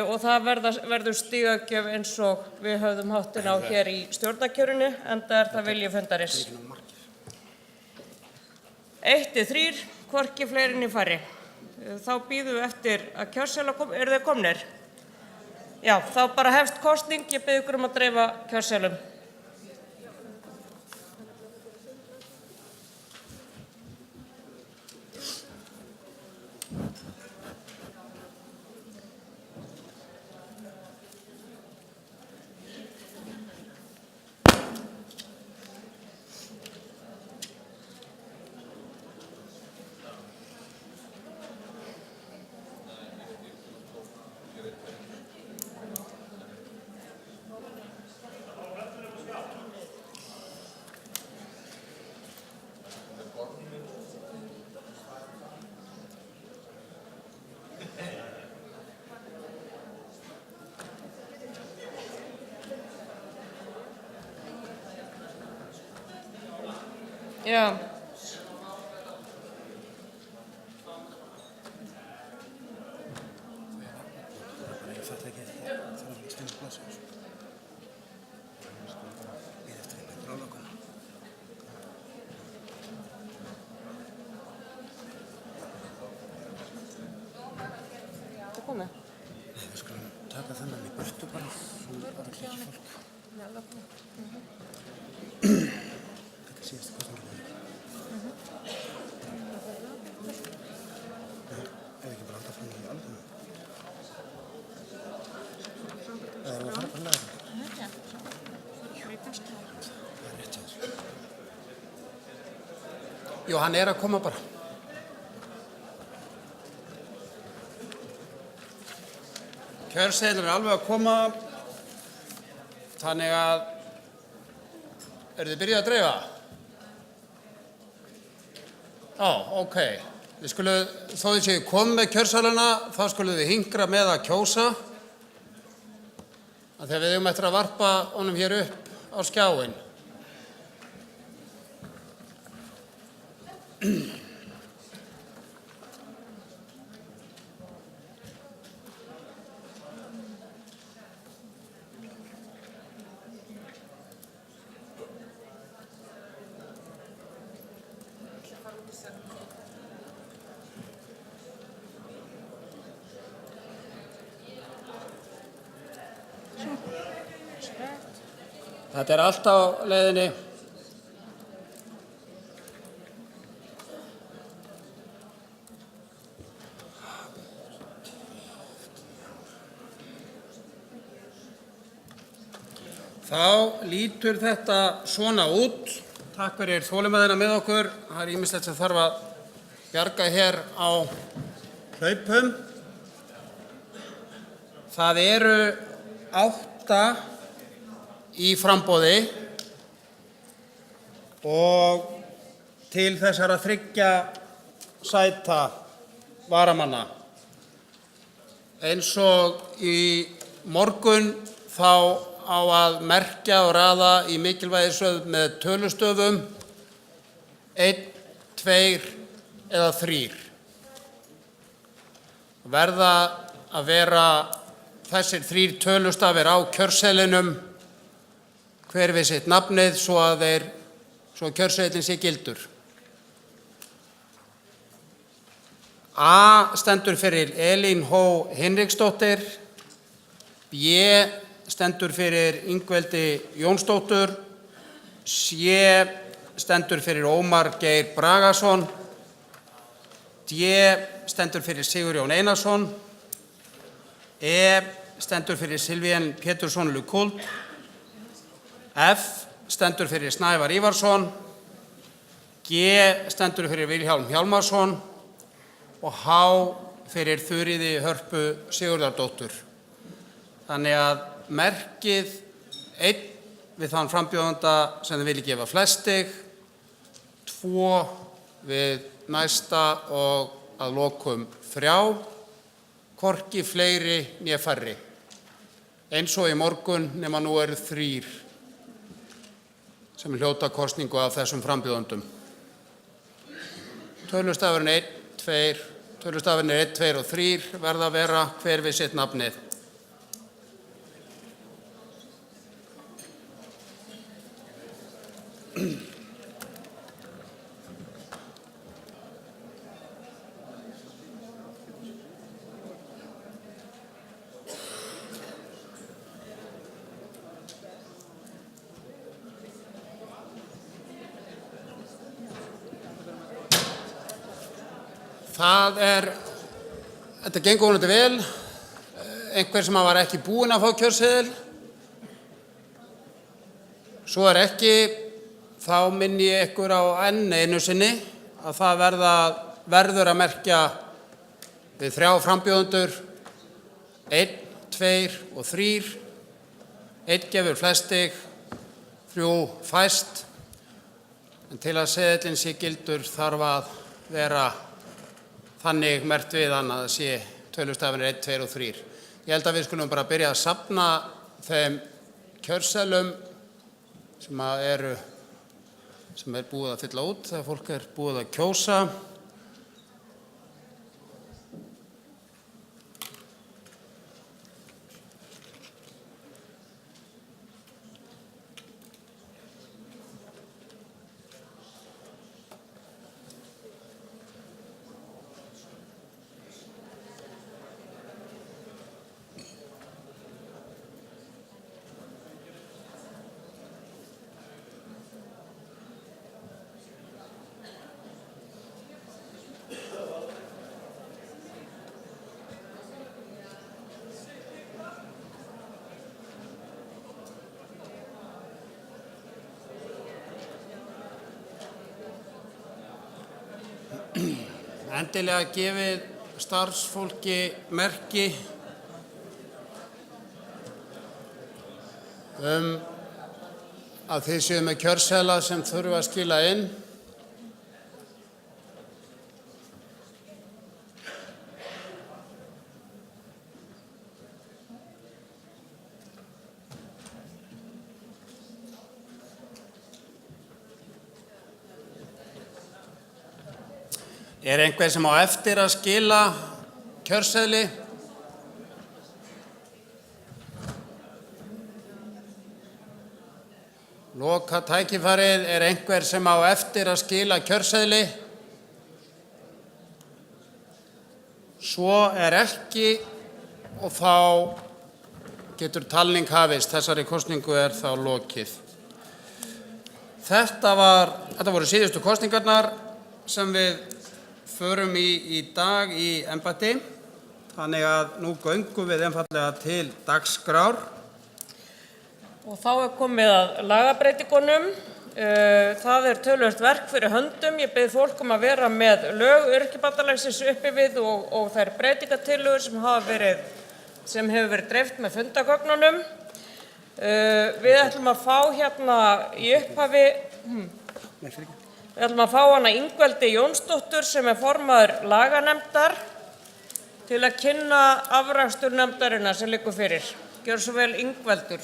Og það verður stigagjöf eins og við höfðum háttin á hér í stjórnarkjörinu, enda það vilji fundarins. 1 til 3, hvorki fleiri né færri. Þá býðum við eftir að kjörseðlar komi. Eru þeir komnir? Já, þá bara hefst kosning. Ég bið ykkur að dreifa kjörseðlum. Já. Það komið? Við skulum taka þennan í burtu bara, svo bara klikki fólk. Þetta er síðasta kosningu. Ef ekki bara halda fram í alveg. Eða við fara bara næra. Það er rétt hjá þessu. Jú, hann er að koma bara. Kjörseðlar er alveg að koma, þannig að, eru þið byrjuð að dreifa? Já, ok. Við skulum, þó þið séu komið með kjörseðlana, þá skulum við hingra með að kjósa. Þegar við eigum eftir að varpa honum hér upp á skjáinn. Þetta er allt á leiðinni. Þá lítur þetta svona út. Takk fyrir þolinmæðina með okkur. Það er ýmislegt sem þarf að bjarga hér á hlaupum. Það eru 8 í framboði og til þessara 3 sæta varamanna. Eins og í morgun þá á að merkja og raða í mikilvægisröð með tölustöfum 1, 2 eða 3. Verða að vera þessir 3 tölustafir á kjörseðlinum hver við sitt nafnið svo kjörseðlinn sé gildur. A stendur fyrir Elín Hó Hinriksdóttir, B stendur fyrir Ingveldi Jónsdóttur, C stendur fyrir Ómar Geir Bragason, D stendur fyrir Sigurjón Einarsson, E stendur fyrir Silvíen Pétursson Lukult, F stendur fyrir Snævar Ívarsson, G stendur fyrir Vilhjálm Hjálmarsson og H fyrir Þuríði Hörpu Sigurðardóttur. Þannig að merkið 1 við þann frambjóðanda sem þið vilji gefa flest stig, 2 við næsta og að lokum 3, hvorki fleiri né færri. Eins og í morgun nema nú eru 3 sem hljóta kosningu af þessum frambjóðendum. Tölustafurinn 1, 2 og 3 verða að vera hver við sitt nafnið. Þetta gengur vonandi vel. Einhver sem var ekki búinn að fá kjörseðil. Svo ekki, þá minni ég ykkur á enn einu sinni að það verður að merkja við 3 frambjóðendur, 1, 2 og 3. 1 gefur flest stig, 3 fæst. En til að seðillinn sé gildur þarf að vera þannig merkt við hann að það sé tölustafnir 1, 2 og 3. Ég held að við skulum bara byrja að safna þeim kjörseðlum sem er búið að fylla út þegar fólk er búið að kjósa. Endilega gefið starfsfólki merki að þið séu með kjörseðla sem þurfa að skila inn. Einhver sem á eftir að skila kjörseðli? Loka tækifærið. Einhver sem á eftir að skila kjörseðli? Svo ekki og þá getur talning hafist. Þessari kosningu þá lokið. Þetta voru síðustu kosningarnar sem við förum í dag í embætti. Þannig að nú göngum við einfaldlega til dagskrár. Og þá komið að lagabreytingunum. Það töluvert verk fyrir höndum. Ég bið fólk að vera með lög Öryrkjabandalagsins uppi við og þær breytingatillögur sem hefur verið dreift með fundagögnunum. Við ætlum að fá hérna í upphafi Við ætlum að fá hana Ingveldi Jónsdóttur sem formaður laganefndar til að kynna afrakstur nefndarinnar sem liggur fyrir. Gjörðu svo vel, Ingveldur.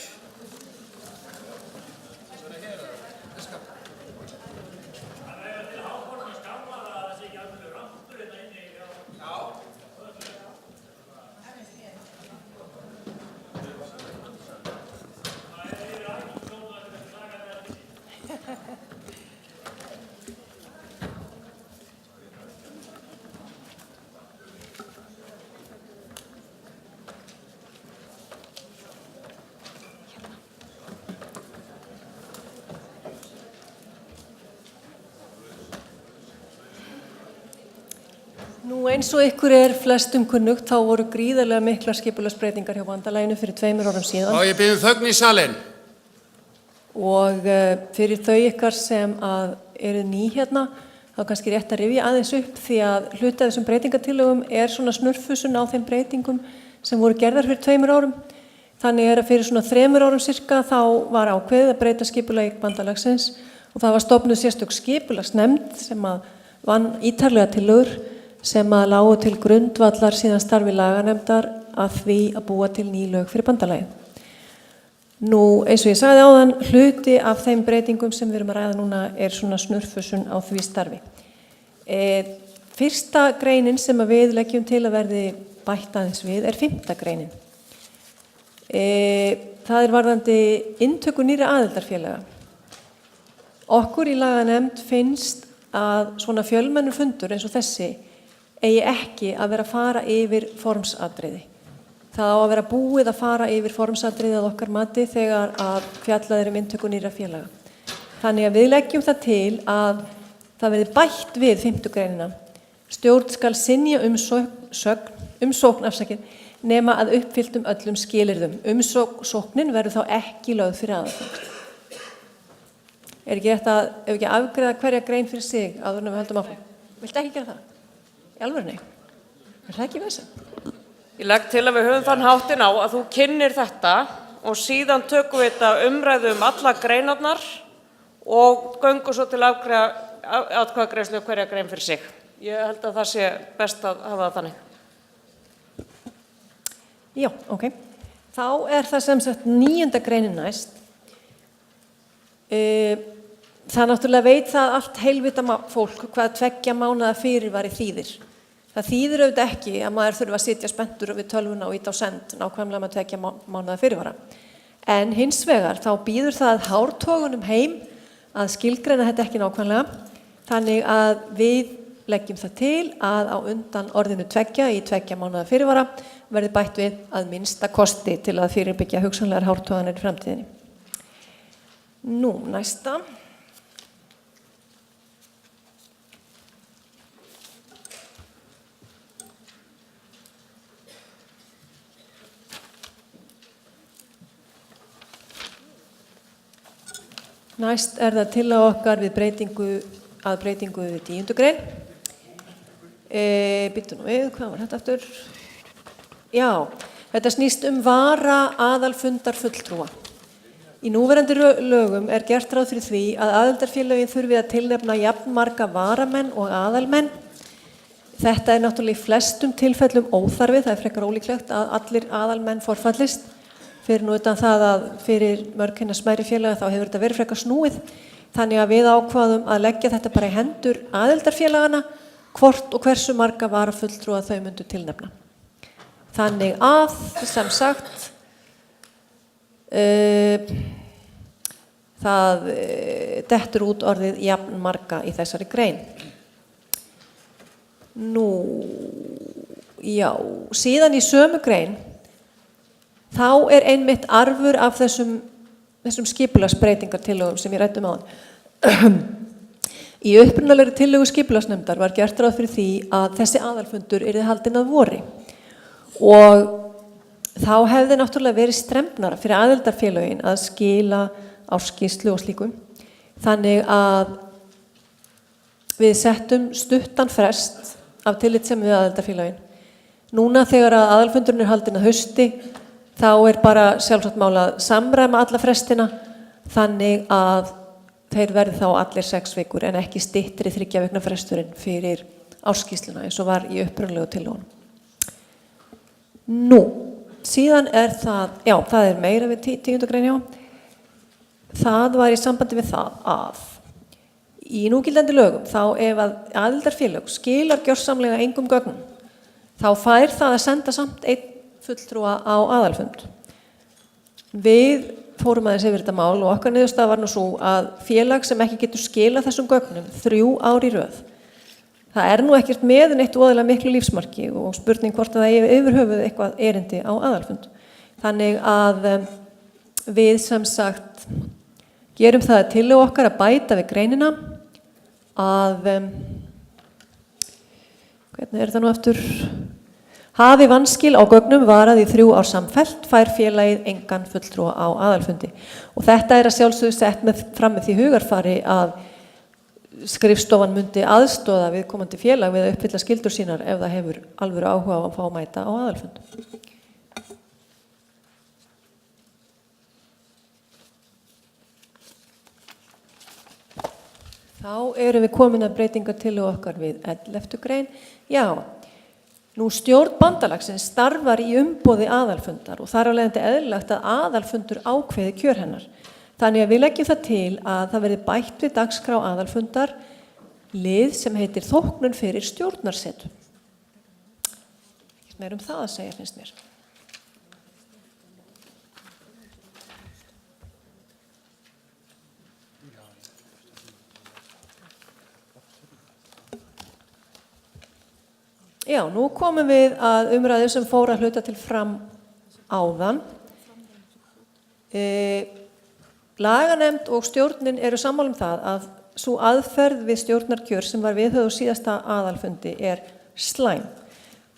Nú eins og ykkur flestum kunnugt, þá voru gríðarlega miklar skipulagsbreytingar hjá bandalaginu fyrir 2 árum síðan. Ég bið þögn í salinn. Og fyrir þau ykkar sem eru ný hérna, þá kannski rétt að rifja aðeins upp því að hluti af þessum breytingatillögum svona snurfusun á þeim breytingum sem voru gerðar fyrir 2 árum. Þannig að fyrir svona 3 árum cirka þá var ákveðið að breyta skipulagi bandalagsins og það var stofnuð sérstök skipulagsnefnd sem vann ítarlega tillögur sem lágu til grundvallar síðan starfi laganefndar að því að búa til ný lög fyrir bandalagið. Nú, eins og ég sagði áðan, hluti af þeim breytingum sem við erum að ræða núna svona snurfusun á því starfi. Fyrsta greinin sem við leggjum til að verði bætt aðeins við 5. greinin. Það varðandi inntöku nýrra aðildarfélaga. Okkur í laganefnd finnst að svona fjölmennur fundur eins og þessi eigi ekki að vera að fara yfir formsatriði. Það á að vera búið að fara yfir formsatriði að okkar mati þegar að fjallað inntöku nýrra félaga. Þannig að við leggjum það til að það verði bætt við 5. greinina Stjórn skal synja umsókn nema að uppfylltum öllum skilyrðum. Umsóknin verður þá ekki lögð fyrir aðalfund. Ekki rétt að, ef ekki afgreiða hverja grein fyrir sig áður en við höldum áfram? Viltu ekki gera það? Í alvörunni? Það ekki við þessu? Ég legg til að við höfum þann háttinn á að þú kynnir þetta og síðan tökum við þetta umræðu alla greinarnar og göngum svo til atkvæðagreiðslu hverja grein fyrir sig. Ég held að það sé best að hafa það þannig. Já, ok. Þá það sem sagt 9. greinin næst. Það náttúrulega veit það allt heilvita fólk hvað 2 mánaða fyrirvari þýðir. Það þýðir auðvitað ekki að maður þurfa að sitja spenntur við tölvuna og íta á send nákvæmlega með 2 mánaða fyrirvara. En hins vegar þá býður það hártogunum heim að skilgreina þetta ekki nákvæmlega. Þannig að við leggjum það til að á undan orðinu 2 í 2 mánaða fyrirvara verði bætt við að minnsta kosti til að fyrirbyggja hugsanlegar hártoganir í framtíðinni. Nú, næsta. Næst það tillaga okkar við breytingu við 10. grein. Býttu nú við, hvað var þetta aftur? Já, þetta snýst vara aðalfundar fulltrúa. Í núverandi lögum gert ráð fyrir því að aðildarfélögin þurfi að tilnefna jafnmarga varamenn og aðalmenn. Þetta náttúrulega í flestum tilfellum óþarfi, það frekar ólíklegt að allir aðalmenn forfallist. Fyrir nú utan það að fyrir mörg hinna smærri félaga þá hefur þetta verið frekar snúið. Þannig að við ákváðum að leggja þetta bara í hendur aðildarfélagana hvort og hversu marga varafulltrúa þau myndu tilnefna. Þannig að, sem sagt, það dettur út orðið jafnmarga í þessari grein. Nú, já, síðan í sömu grein, þá einmitt arfur af þessum skipulagsbreytingartillögum sem ég ræddi áðan. Í upprunalegri tillögu skipulagsnefndar var gert ráð fyrir því að þessi aðalfundur yrði haldinn að vori og þá hefði náttúrulega verið strembnara fyrir aðildarfélögin að skila ársskýrslu og slíku. Þannig að við settum stuttan frest af tillitssemi við aðildarfélögin. Núna þegar að aðalfundurinn haldinn að hausti þá bara sjálfsagt mál að samræma alla frestina þannig að þeir verði þá allir 6 vikur en ekki styttri 3 vikna fresturinn fyrir ársskýrsluna eins og var í upprunalegu tillögunum. Nú, síðan það, já, það meira við 10. grein, já. Það var í sambandi við það að í núgildandi lögum þá ef að aðildarfélög skilar gjörsamlega engum gögnum þá fær það að senda samt 1 fulltrúa á aðalfund. Við fórum aðeins yfir þetta mál og okkar niðurstaða var nú svo að félag sem ekki getur skilað þessum gögnum 3 ár í röð. Það nú ekkert með neitt voðalega miklu lífsmarki og spurning hvort að það yfir höfuð eitthvað erindi á aðalfund. Þannig að við sem sagt gerum það tillögu okkar að bæta við greinina að hvernig það nú aftur? Hafi vanskil á gögnum varað í 3 ár samfellt fær félagið engan fulltrúa á aðalfundi. Og þetta að sjálfsögðu sett fram með því hugarfari að skrifstofan myndi aðstoða viðkomandi félag við að uppfylla skyldur sínar ef það hefur alvöru áhuga á að fá að mæta á aðalfund. Þá erum við komin að breytingartillögu okkar við 11. grein. Já. Nú stjórn bandalagsins starfar í umboði aðalfundar og þar af leiðandi eðlilegt að aðalfundur ákveði kjör hennar. Þannig að við leggjum það til að það verði bætt við dagskrá aðalfundar lið sem heitir þóknun fyrir stjórnarsetu. Ekkert meira það að segja finnst mér. Já, nú komum við að umræðu sem fór að hluta til fram áðan. Laganefnd og stjórnin eru sammála það að sú aðferð við stjórnarkjör sem var viðhöfð á síðasta aðalfundi er slæm.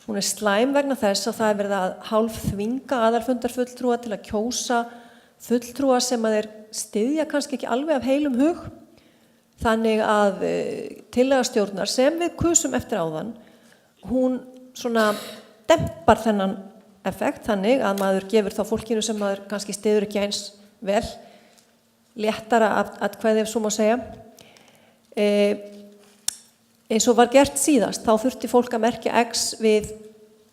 Hún er slæm vegna þess að það er verið að hálfþvinga aðalfundarfulltrúa til að kjósa fulltrúa sem að þeir styðja kannski ekki alveg af heilum hug. Þannig að tillaga stjórnar sem við kusum eftir áðan, hún svona dempar þennan effekt þannig að maður gefur þá fólkinu sem maður kannski styður ekki eins vel léttara atkvæði ef svo má segja. Eins og var gert síðast, þá þurfti fólk að merkja X við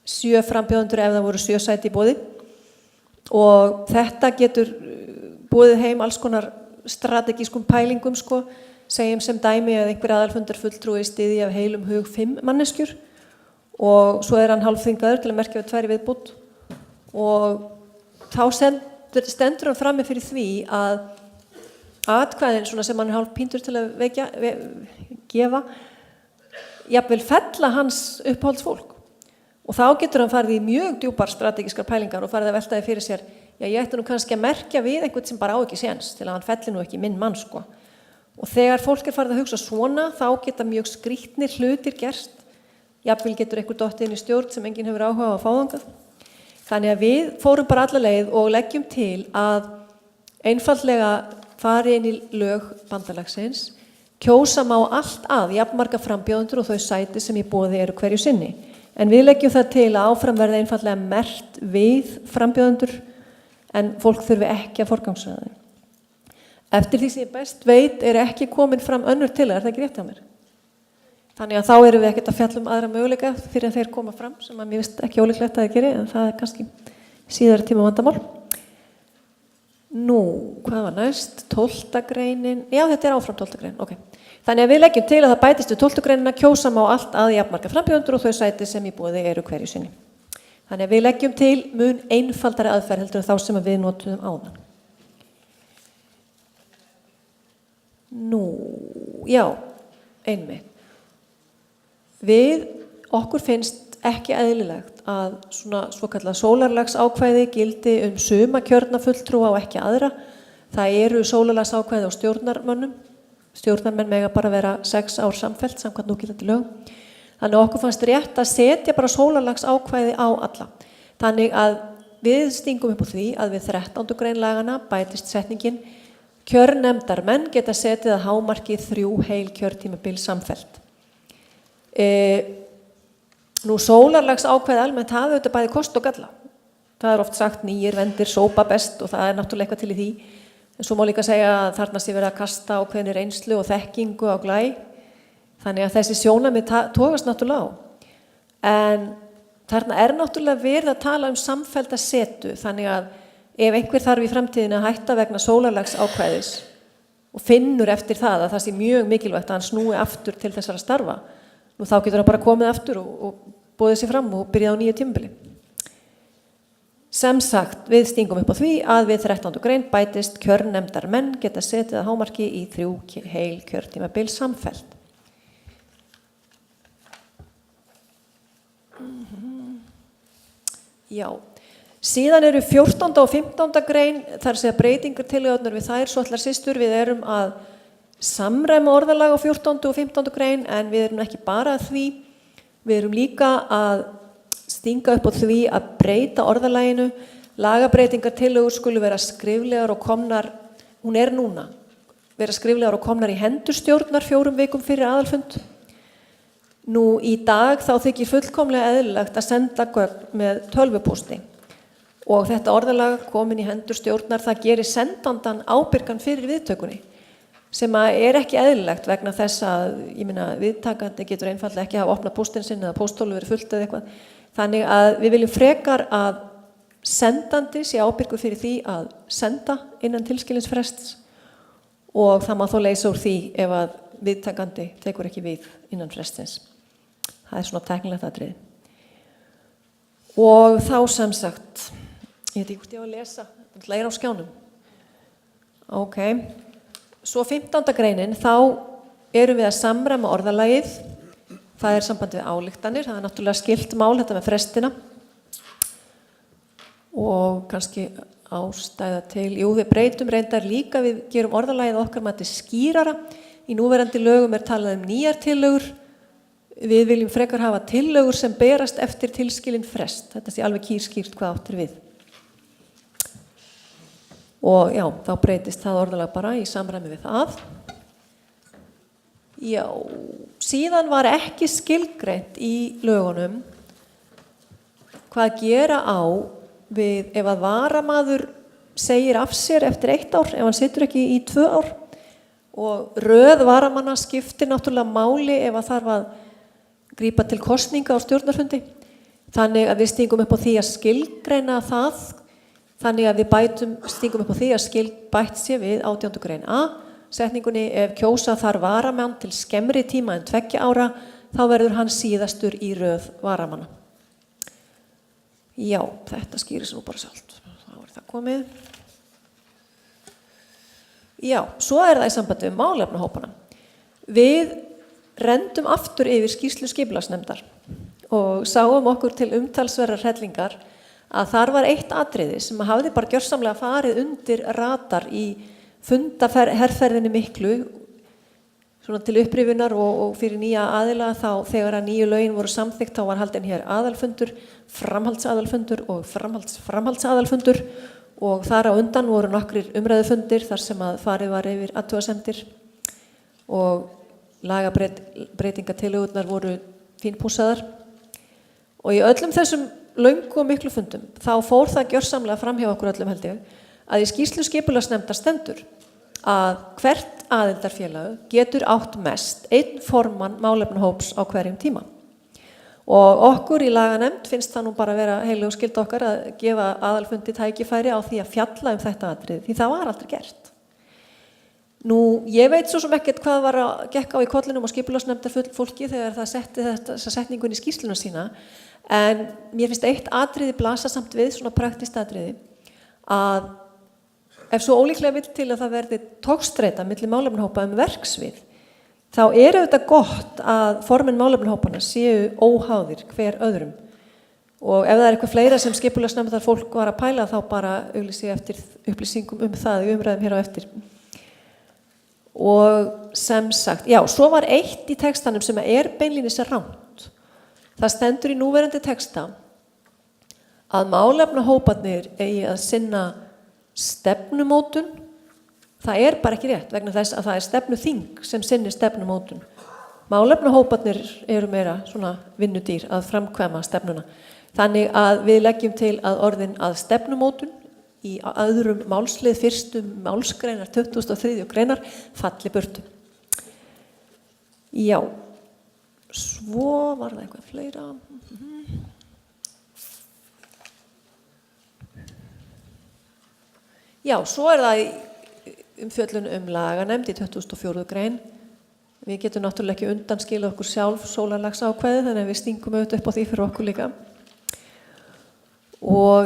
7 frambjóðendur ef það voru 7 sæti í boði og þetta getur boðið heim alls konar strategískum pælingum sko, segjum sem dæmi að einhver aðalfundarfulltrúi styðji af heilum hug 5 manneskjur og svo er hann hálfþvingaður til að merkja við 2 viðbútt og þá stendur hann frammi fyrir því að atkvæðin svona sem hann er hálf píndur til að gefa jafnvel fella hans uppáhaldsfólk og þá getur hann farið í mjög djúpar strategískar pælingar og farið að velta því fyrir sér já ég ætti nú kannski að merkja við einhvern sem bara á ekki séns til að hann felli nú ekki minn mann sko og þegar fólk er farið að hugsa svona þá geta mjög skrýtnir hlutir gerst jafnvel getur einhver dottið inn í stjórn sem enginn hefur áhuga á að fá þangað þannig að við fórum bara alla leið og leggjum til að einfaldlega fari inn í lög bandalagsins kjósa má allt að jafnmarga frambjóðendur og þau sæti sem í boði eru hverju sinni en við leggjum það til að áfram verða einfaldlega merkt við frambjóðendur en fólk þurfi ekki að forgangsraða þeim. Eftir því sem ég best veit er ekki komin fram önnur til það ekki rétt hjá mér. Þannig að þá erum við ekkert að fjalla um aðra möguleika fyrir að þeir koma fram sem að mér finnst ekki ólíklegt að þeir geri en það er kannski síðari tíma vandamál. Nú, hvað var næst? 12. greinin. Já, þetta er áfram 12. grein. Okay. Þannig að við leggjum til að það bætist við 12. greinina kjósa má allt að jafnmarga frambjóðendur og þau sæti sem í boði eru hverju sinni. Þannig að við leggjum til mun einfaldari aðferð heldur en þá sem við notuðum áðan. Nú, já, einmitt. Okkur finnst ekki eðlilegt að svona svokallað sólarlagsákvæði gildi suma kjörna fulltrúa og ekki aðra. Það eru sólarlagsákvæði á stjórnarmönnum. Stjórnarmenn mega bara vera 6 ár samfellt samkvæmt núgildandi lögum. Þannig að okkur fannst rétt að setja bara sólarlagsákvæði á alla. Þannig að við stingum upp á því að við 13. grein laganna bætist setningin kjörnefndar menn geta setið að hámarki 3 heil kjörtímabil samfellt. Nú sólarlagsákvæði almennt hafa auðvitað bæði kost og galla. Það er oft sagt nýir vendir sópa best og það er náttúrulega eitthvað til í því. En svo má líka segja að þarna sé verið að kasta ákveðinni reynslu og þekkingu á glæ. Þannig að þessi sjónarmið togast náttúrulega á. En þarna er náttúrulega verið að tala samfellda setu. Þannig að ef einhver þarf í framtíðinu að hætta vegna sólarlagsákvæðis og finnur eftir það að það sé mjög mikilvægt að hann snúi aftur til þessara starfa, nú þá getur hann bara komið aftur og boðið sér fram og byrjað á nýju tímabili. Sem sagt, við stingum upp á því að við 13. grein bætist kjörnefndar menn geta setið að hámarki í 3 heil kjörtímabil samfellt. Já, síðan eru 14. og 15. grein, þar segja breytingar tillögurnar við þær, svo allar systur, við erum að samræma orðalag á 14. og 15. grein en við erum ekki bara að því, við erum líka að stinga upp á því að breyta orðalaginu, lagabreytingar tillögur skulu vera skriflegar og komnar, hún er núna, vera skriflegar og komnar í hendur stjórnar 4 vikum fyrir aðalfund. Nú í dag þá þykir fullkomlega eðlilegt að senda gögn með tölvupósti og þetta orðalag komin í hendur stjórnar, það gerir sendandan ábyrgan fyrir viðtökunni. Sem er ekki eðlilegt vegna þess að viðtakandi getur einfaldlega ekki hafa opnað póstinn sinn eða pósthólfið verið fullt eða eitthvað. Þannig að við viljum frekar að sendandi sé ábyrgur fyrir því að senda innan tilskilins frests og það má þó leysa úr því ef að viðtakandi tekur ekki við innan frestins. Það er svona tæknilegt atriði. Og þá sem sagt, ég veit ekki hvort ég á að lesa, það er á skjánum. Ok. Svo 15. greinin, þá erum við að samræma orðalagið. Það er samband við ályktanir, það er náttúrulega skilt mál, þetta með frestina. Og kannski ástæða til, við breytum reyndar líka, við gerum orðalagið okkar mati skýrara. Í núverandi lögum talað nýjar tillögur. Við viljum frekar hafa tillögur sem berast eftir tilskilinn frest. Þetta sé alveg kýrskýrt hvað áttir við. Og já, þá breytist það orðalag bara í samræmi við það. Já, síðan var ekki skilgreint í lögunum hvað gera á við ef að varamaður segir af sér eftir 1 ár, ef hann situr ekki í 2 ár. Og röð varamanna skiptir náttúrulega máli ef að þarf að grípa til kosninga á stjórnarfundi. Þannig að við stingum upp á því að skilgreina það. Þannig að við stingum upp á því að bætt sé við 18. grein A. Setningunni ef kjósa þarf varamann til skemmri tíma en 2 ára, þá verður hann síðastur í röð varamanna. Já, þetta skýrir sig nú bara sjálft. Þá er það komið. Já, svo er það í sambandi við málefnahópana. Við rendum aftur yfir skýrslu skipulagsnefndar og sáum okkur til umtalsverðar hrellingar að þar var eitt atriði sem hafði bara gjörsamlega farið undir radar í fundaherferðinni miklu svona til upprifunar og fyrir nýja aðila. Þá þegar að nýju lögin voru samþykkt þá var haldinn hér aðalfundur, framhaldsaðalfundur og framhaldsaðalfundur og þar á undan voru nokkrir umræðufundir þar sem að farið var yfir athugasemdir og lagabreytingatillögurnar voru fínpússaðar. Og í öllum þessum löngu og miklu fundum þá fór það gjörsamlega fram hjá okkur öllum held ég að í skýrslu skipulagsnefndar stendur að hvert aðildarfélag getur átt mest 1 formann málefnahóps á hverjum tíma. Og okkur í laganefnd finnst það nú bara að vera heilög skylda okkar að gefa aðalfundi tækifæri á því að fjalla þetta atriði, því það var aldrei gert. Nú, ég veit svo sem ekkert hvað var að gekk á í kollinum á skipulagsnefndar fólki þegar það setti þessa setningun í skýrsluna sína, en mér finnst eitt atriði blasa samt við, svona praktist atriði, að ef svo ólíklega vill til að það verði togstreita milli málefnahópa verksvið, þá er auðvitað gott að formenn málefnahópana séu óháðir hver öðrum. Og ef það er eitthvað fleira sem skipulagsnefndar fólk var að pæla þá bara auglýsi eftir upplýsingum það í umræðum hér á eftir. Og sem sagt, já, svo var eitt í textanum sem er beinlínis rangt. Það stendur í núverandi texta að málefnahóparnir eigi að sinna stefnumótun. Það er bara ekki rétt vegna þess að það er stefnuþing sem sinnir stefnumótun. Málefnahóparnir eru meira svona vinnudýr að framkvæma stefnuna. Þannig að við leggjum til að orðin að stefnumótun í öðrum málslið fyrstu málsgreinar 23. greinar falli burtu. Já, svo var það eitthvað fleira. Já, svo er það umfjöllun laganefnd í 24. grein. Við getum náttúrulega ekki undanskilið okkur sjálf sólarlagsákvæði þannig að við stingum auðvitað upp á því fyrir okkur líka. Og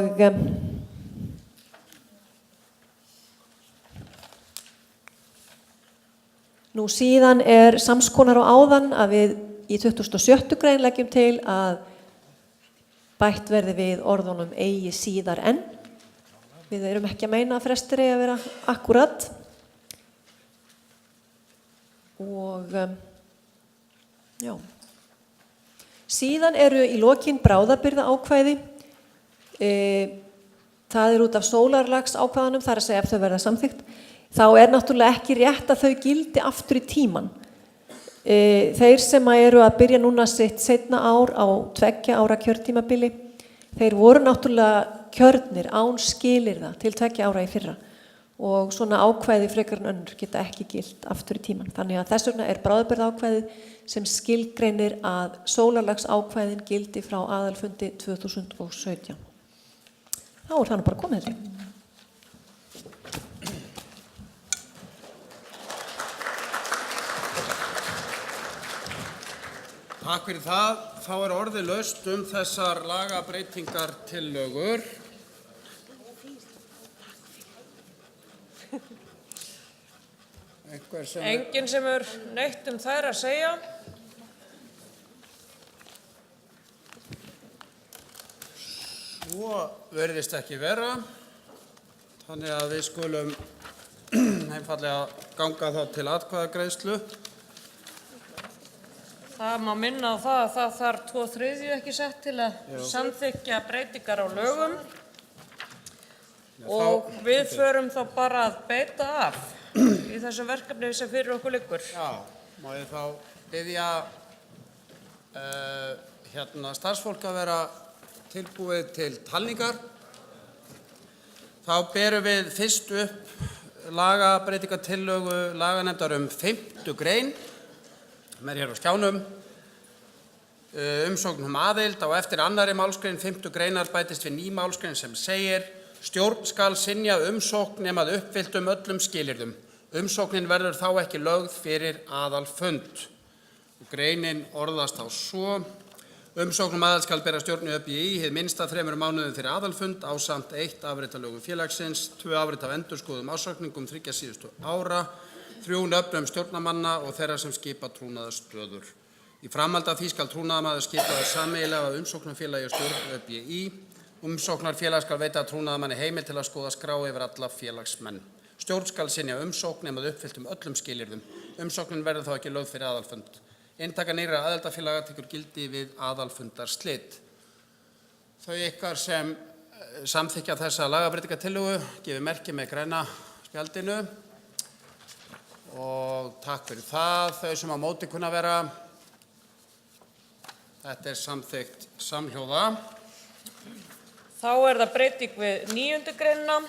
nú síðan er samskonar á áðan að við í 27. grein leggjum til að bætt verði við orðunum eigi síðar en. Við erum ekki að meina að frestur eigi að vera akkurat. Og já. Síðan eru í lokin bráðabirgða ákvæði. Það er út af sólarlags ákvæðanum, þar að segja ef þau verða samþykkt. Þá er náttúrulega ekki rétt að þau gildi aftur í tíman. Þeir sem eru að byrja núna sitt seinna ár á 2 ára kjörtímabili, þeir voru náttúrulega kjörnir án skilyrða til 2 ára í fyrra og svona ákvæði frekar en önnur geta ekki gilt aftur í tíman. Þannig að þess vegna er bráðabirgða ákvæðið sem skilgreinir að sólarlags ákvæðin gildi frá aðalfundi 2017. Þá er það bara komið til. Takk fyrir það. Þá er orðið laust þessar lagabreytingartillögur. Enginn sem er neitt þær að segja. Svo virðist ekki vera. Þannig að við skulum einfallega ganga þá til atkvæðagreiðslu. Það má minna á það að það þarf 2/3 ekki sett til að samþykkja breytingar á lögum og við förum þá bara að beita af í þessu verkefni sem fyrir okkur liggur. Já, má ég þá biðja starfsfólk að vera tilbúið til talningar. Þá berum við fyrst upp lagabreytingatillögu laganefndar 5. grein, sem hér á skjánum. Umsókn aðild á eftir 2. málsgrein 5. greinar bætist við ný málsgrein sem segir: Stjórn skal synja umsókn nema að uppfylltum öllum skilyrðum. Umsóknin verður þá ekki lögð fyrir aðalfund. Greinin orðast þá svo: Umsókn aðild skal bera stjórn ÖBÍ hið minnsta 3 mánuðum fyrir aðalfund ásamt 1 afrit af lögum félagsins, 2 afrit af endurskoðuðum ársreikningum 3 síðustu ára, 3 nöfnum stjórnarmanna og þeirra sem skipa trúnaðarstöður. Í framhaldi af því skal trúnaðarmaður skipaður sameiginlega af umsóknarfélagi og stjórn ÖBÍ. Umsóknarfélag skal veita trúnaðarmanni heimild til að skoða skrá yfir alla félagsmenn. Stjórn skal synja umsókn nema að uppfylltum öllum skilyrðum. Umsóknin verður þá ekki lögð fyrir aðalfund. Inntaka nýrra aðildarfélaga tekur gildi við aðalfundarslit. Þau ykkar sem samþykkja þessa lagabreytingatillögu gefið merki með græna spjaldinu og takk fyrir það. Þau sem á móti kunna vera, þetta samþykkt samhljóða. Þá það breyting við 9. greinina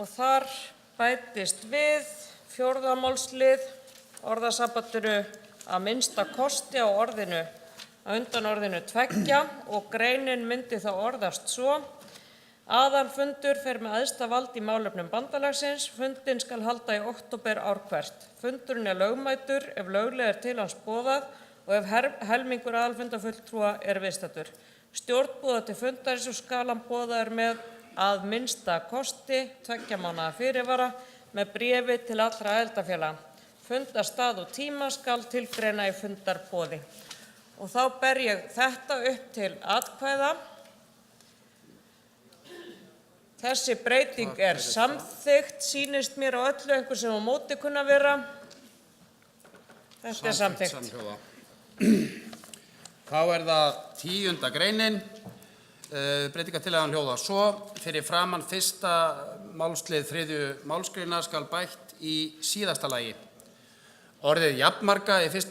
og þar bætist við 4. málslið orðasambandinu að minnsta kosti á orðinu að undan orðinu 2 og greinin myndi þá orðast svo: Aðalfundur fer með æðsta vald í málefnum bandalagsins. Fundinn skal halda í október ár hvert. Fundurinn lögmætur ef löglega til hans boðað og ef helmingur aðalfundarfulltrúa viðstaddur. Stjórn boðar til fundarins og skal hann boðaður með að minnsta kosti 2 mánaða fyrirvara með bréfi til allra aðildarfélaga. Fundarstað og tíma skal tilgreina í fundarboði. Og þá ber ég þetta upp til atkvæða. Þessi breyting samþykkt, sýnist mér á öllu, einhver sem á móti kunna vera. Þetta samþykkt. Samhljóða. Þá það 10. greinin. Breytingartillagan hljóðar svo: Fyrir framan 1. málslið 3. málsgreinar skal bætt í síðasta lagi. Orðið jafnmarga í 1.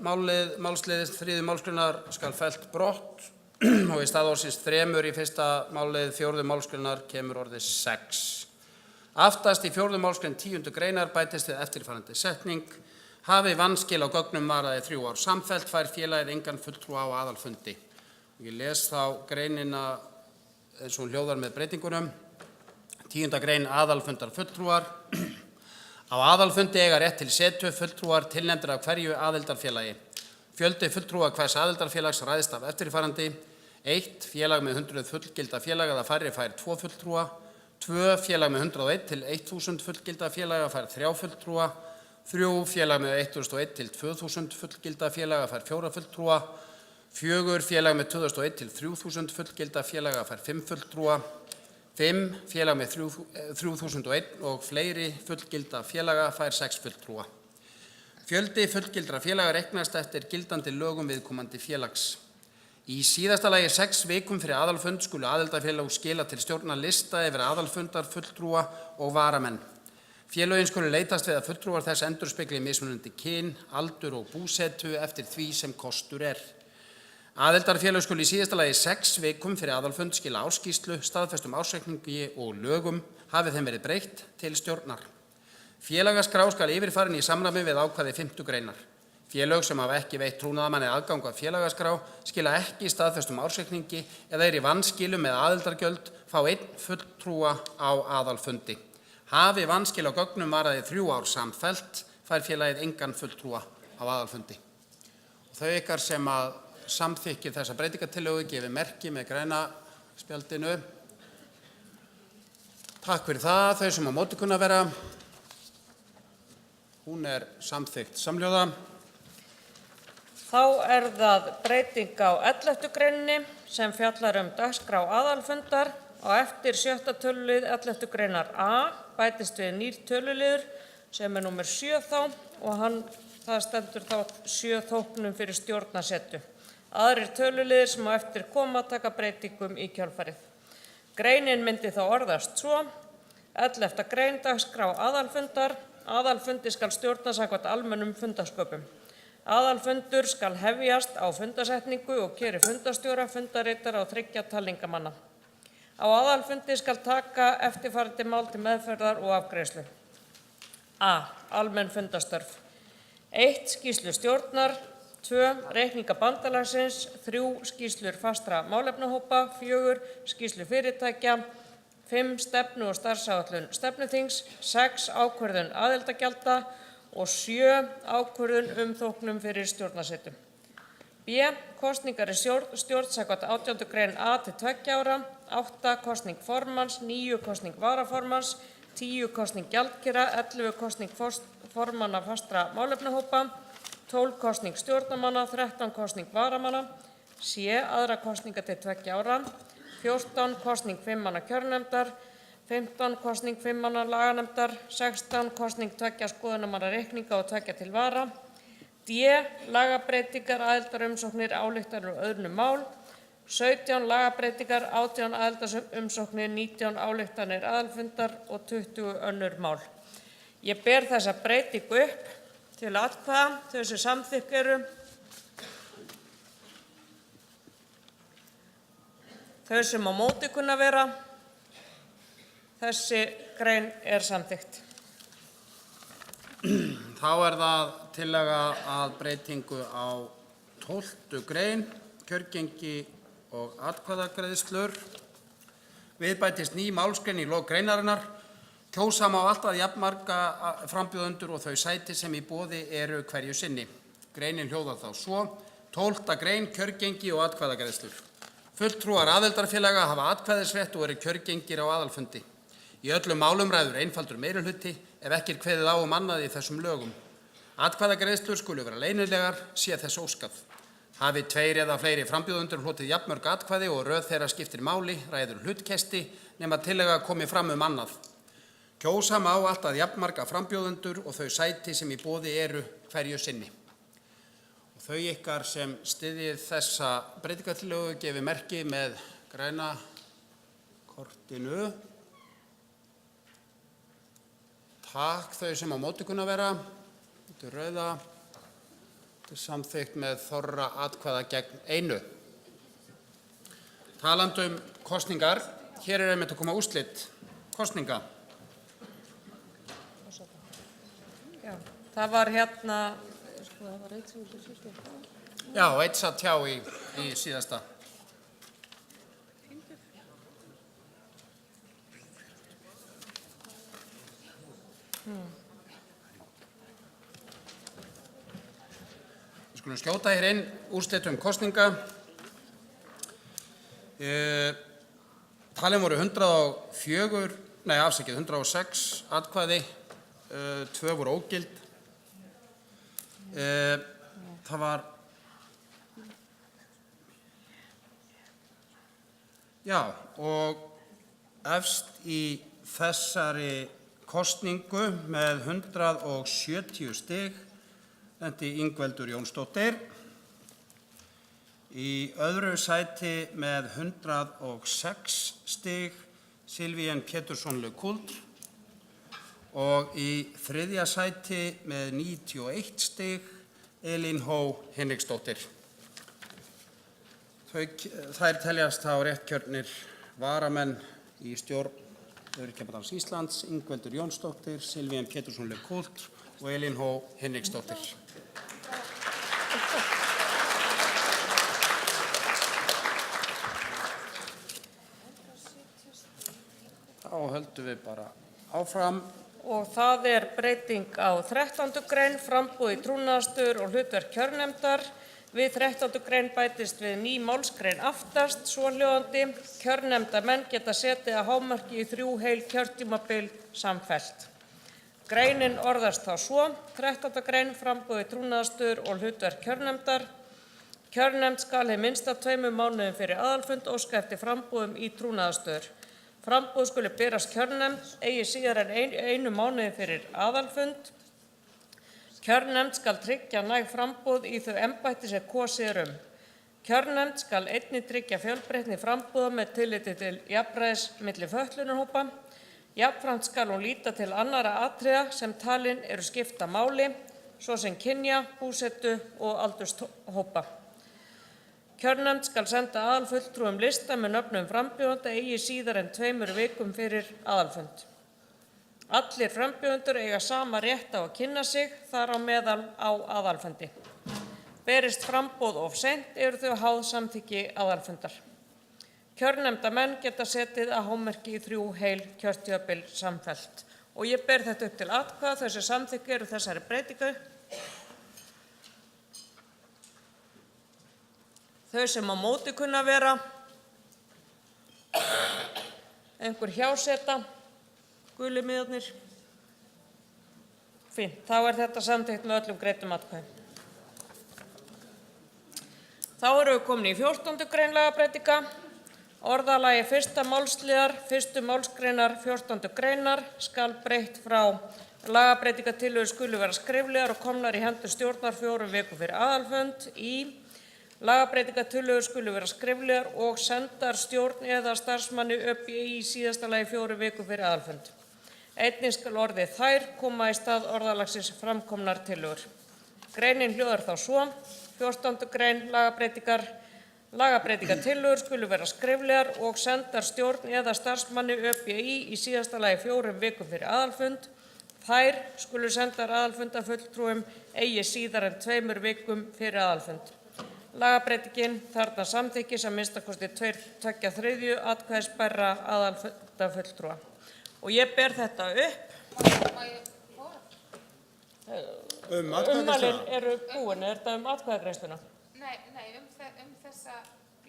málsliðis 3. málsgreinar skal fellt brott og í stað orðsins 3 í 1. mállið 4. málsgreinar kemur orðið 6. Aftast í 4. málsgrein 10. greinar bætist við eftirfarandi setning: Hafi vanskil á gögnum varað í 3 ár samfellt fær félagið engan fulltrúa á aðalfundi. Ég les þá greinina eins og hún hljóðar með breytingunum. 10. grein aðalfundar fulltrúar. Á aðalfundi eiga rétt til setu fulltrúar tilnefndir af hverju aðildarfélagi. Fjöldi fulltrúa hvers aðildarfélags ræðst af eftirfarandi: 1. Félag með 100 fullgilda félaga eða færri fær 2 fulltrúa. 2. Félag með 101 til 1000 fullgilda félaga fær 3 fulltrúa. 3. Félag með 1001 til 2000 fullgilda félaga fær 4 fulltrúa. 4. Félag með 2001 til 3000 fullgilda félaga fær 5 fulltrúa. 5. Félag með 3001 og fleiri fullgilda félaga fær 6 fulltrúa. Fjöldi fullgildra félaga reiknast eftir gildandi lögum viðkomandi félags. Í síðasta lagi 6 vikum fyrir aðalfund skulu aðildarfélög skila til stjórnar lista yfir aðalfundar, fulltrúa og varamenn. Félögin skulu leitast við að fulltrúar þess endurspegli mismunandi kyn, aldur og búsetu eftir því sem kostur Aðildarfélög skulu í síðasta lagi 6 vikum fyrir aðalfund skila ársskýrslu, staðfestum ársreikningi og lögum hafi þeim verið breytt til stjórnar. Félagaskrá skal yfirfarin í samræmi við ákvæði 5. greinar. Félög sem hafa ekki veitt trúnaðarmanni aðgang að félagaskrá skila ekki staðfestum ársreikningi eða í vanskilum með aðildargjöld fá 1 fulltrúa á aðalfundi. Hafi vanskil á gögnum varað í 3 ár samfellt fær félagið engan fulltrúa á aðalfundi. Þau ykkar sem samþykkir þessa breytingartillögu gefið merki með græna spjaldinu. Takk fyrir það. Þau sem á móti kunna vera. Hún samþykkt samhljóða. Þá það breyting á 11. greininni sem fjallar dagskrá aðalfundar og eftir 6. tölulið 11. greinar A bætist við nýr töluliður sem númer 7 þá og það stendur þá 7 þóknum fyrir stjórnarsetu. Aðrir töluliðir sem á eftir koma taka breytingum í kjölfarið. Greinin myndi þá orðast svo: 11. grein dagskrá aðalfundar. Aðalfundi skal stjórna samkvæmt almennum fundasköpum. Aðalfundur skal hefjast á fundasetningu og kjöri fundastjóra, fundaritara og 3 talningamanna. Á aðalfundi skal taka eftirfarandi mál til meðferðar og afgreiðslu. A. Almenn fundastörf. 1. Skýrslu stjórnar. 2. Reikninga bandalagsins. 3. Skýrslur fastra málefnahópa. 4. Skýrslu fyrirtækja. 5. Stefnu og starfsáætlun stefnuþings. 6. Ákvörðun aðildagjalda og 7. Ákvörðun þóknum fyrir stjórnarsetu. B. Kosningar í stjórn samkvæmt 18. grein A til 2 ára. 8. Kosning formanns. 9. Kosning varaformanns. 10. Kosning gjaldkera. 11. Kosning formanna fastra málefnahópa. 12. Kosning stjórnarmanna. 13. Kosning varamanna. C. Aðra kosninga til 2 ára. 14. Kosning 5 manna kjörnefndar. 15. Kosning 5 manna laganemndar. 16. Kosning 2 skoðunarmanna reikninga og 2 til vara. D. Lagabreitingar, aðildarumsóknir, ályktanir og öðrum mál. 17. Lagabreitingar, 18. aðildarumsóknir, 19. ályktanir aðalfundar og 20 önnur mál. Ég ber þessa breytingu upp til atkvæða. Þau sem samþykk eru. Þau sem á móti kunna vera. Þessi grein er samþykkt. Þá það tillaga að breytingu á 12. grein, kjörgengi og atkvæðagreiðslur. Við bætist ný málsgrein í lok greinarinnar. Kjósa má alltaf jafnmarga frambjóðendur og þau sæti sem í boði eru hverju sinni. Greinin hljóðar þá svo: 12. grein, kjörgengi og atkvæðagreiðslur. Fulltrúar aðildarfélaga hafa atkvæðisrétt og eru kjörgengir á aðalfundi. Í öllum málum ræður einfaldur meirihluti ef ekki kveðið á annað í þessum lögum. Atkvæðagreiðslur skulu vera leynilegar sé þess óskað. Hafi 2 eða fleiri frambjóðendur hlotið jafnmörg atkvæði og röð þeirra skiptir máli ræður hlutkesti nema tillaga komi fram annað. Kjósa má alltaf jafnmarga frambjóðendur og þau sæti sem í boði eru hverju sinni. Þau ykkar sem styðjið þessa breytingartillögu gefi merki með græna kortinu. Takk. Þau sem á móti kunna vera. Þetta er rauða. Þetta er samþykkt með þorra atkvæða gegn 1. Talandi kosningar. Hér er einmitt að koma úrslit kosninga. Það var Já, eitt satt hjá í síðasta. Við skulum skjóta hér inn úrslitum kosninga. Talin voru 106 atkvæði, 2 voru ógild. Það var, og efst í þessari kosningu með 170 stig lenti Ingveldur Jónsdóttir. Í öðru sæti með 106 stig Sylvien Pétursson Lecoultre og í þriðja sæti með 91 stig Elín Hó Hinriksdóttir. Þær teljast þá réttkjörnir varamenn í stjórn Öryrkjabandalags Íslands, Ingveldur Jónsdóttir, Sylvien Pétursson Lecoultre og Elín Hó Hinriksdóttir. Þá höldum við bara áfram. Og það er breyting á 13. grein, framboð í trúnaðarstörf og hlutverk kjörnefndar. Við 13. grein bætist við ný málsgrein aftast, svohljóðandi: Kjörnefndarmenn geta setið að hámarki í 3 heil kjörtímabil samfellt. Greinin orðast þá svo: 13. grein, framboð í trúnaðarstörf og hlutverk kjörnefndar. Kjörnefnd skal hið minnsta 2 mánuðum fyrir aðalfund óska eftir framboðum í trúnaðarstörf. Framboð skuli berast kjörnefnd eigi síðar en einu mánuði fyrir aðalfund. Kjörnefnd skal tryggja næg framboð í þau embætti sem kosið Kjörnefnd skal einnig tryggja fjölbreytni framboða með tilliti til jafnræðis milli fötlunarhópa. Jafnframt skal hún líta til annarra atriða sem talin eru skipta máli, svo sem kynja, búsetu og aldurshópa. Kjörnefnd skal senda aðalfulltrúum lista með nöfnum frambjóðenda eigi síðar en 2 vikum fyrir aðalfund. Allir frambjóðendur eiga sama rétt á að kynna sig, þar á meðal á aðalfundi. Berist framboð of seint eru þau háð samþykki aðalfundar. Kjörnefndamenn geta setið að hámarki í 3 heil kjörtímabil samfellt. Og ég ber þetta upp til atkvæða, þau sem samþykki eru þessari breytingu. Þau sem á móti kunna vera, einhver hjáseta, gulu miðarnir. Fínt, þá er þetta samþykkt með öllum greiddum atkvæðum. Þá erum við komin í 14. grein lagabreytinga. Orðalagi 1. málsliðar 1. málsgreinar 14. greinar skal breytt frá lagabreytingatillögur skulu vera skriflegar og komnar í hendur stjórnar 4 vikum fyrir aðalfund í lagabreytingatillögur skulu vera skriflegar og sendar stjórn eða starfsmanni ÖBÍ í síðasta lagi 4 vikum fyrir aðalfund. Einnig skal orðið þær koma í stað orðalagsins framkomnar tillögur. Greinin hljóðar þá svo: 14. grein lagabreytingar. Lagabreytingatillögur skulu vera skriflegar og sendar stjórn eða starfsmanni ÖBÍ í síðasta lagi 4 vikum fyrir aðalfund. Þær skulu sendar aðalfundarfulltrúum eigi síðar en 2 vikum fyrir aðalfund. Lagabreytingin þarfnast samþykkis að minnstakosti 2/3 atkvæðisbærra aðalfundarfulltrúa. Og ég ber þetta upp. Ummælin eru búin, er þetta atkvæðagreiðsluna? Nei, þessa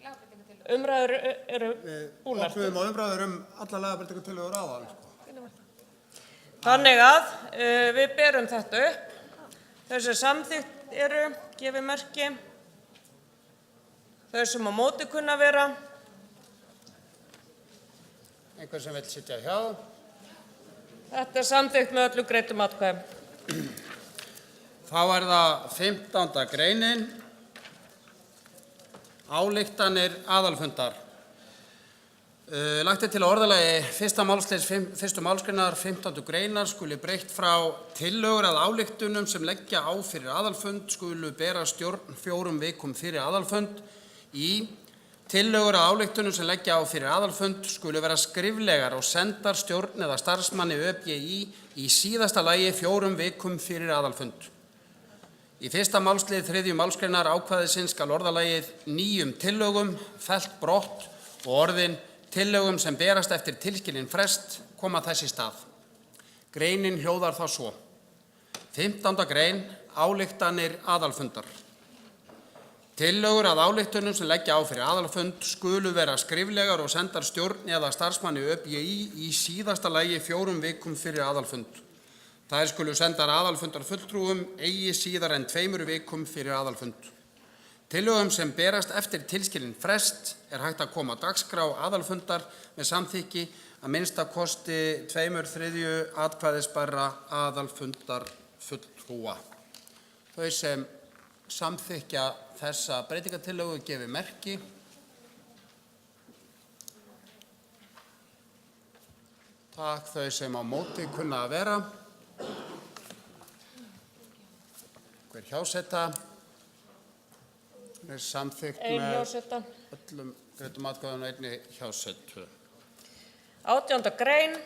lagabreytingatillögu. Umræður eru búnar. Ákveðum á umræður alla lagabreytingatillögur áðan. Þannig að við berum þetta upp. Þau sem samþykkt eru, gefi merki. Þau sem á móti kunna vera. Einhver sem vil sitja hjá. Þetta er samþykkt með öllu greiddum atkvæðum. Þá er það 15. greinin, ályktanir aðalfundar. Lagt er til að orðalagi 1. málsliðs 1. málsgreinar 15. greinar skuli breytt frá tillögur að ályktunum sem leggja á fyrir aðalfund skulu bera stjórn 4 vikum fyrir aðalfund í tillögur að ályktunum sem leggja á fyrir aðalfund skulu vera skriflegar og sendar stjórn eða starfsmanni ÖBÍ í síðasta lagi 4 vikum fyrir aðalfund. Í 1. málslið 3. málsgreinar ákvæðisins skal orðalagið 9 tillögum fellt brott og orðin tillögum sem berast eftir tilskilinn frest koma þess í stað. Greinin hljóðar þá svo: 15. grein, ályktanir aðalfundar. Tillögur að ályktunum sem leggja á fyrir aðalfund skulu vera skriflegar og sendar stjórn eða starfsmanni ÖBÍ í síðasta lagi 4 vikum fyrir aðalfund. Þær skulu sendar aðalfundarfulltrúum eigi síðar en 2 vikum fyrir aðalfund. Tillögum sem berast eftir tilskilinn frest er hægt að koma á dagskrá aðalfundar með samþykki að minnstakosti 2/3 atkvæðisbærra aðalfundarfulltrúa. Þau sem samþykkja þessa breytingatillögu gefi merki. Takk. Þau sem á móti kunna að vera. Hver hjáseta er samþykkt með öllum greiddum atkvæðum og einni hjásetu. 18. grein.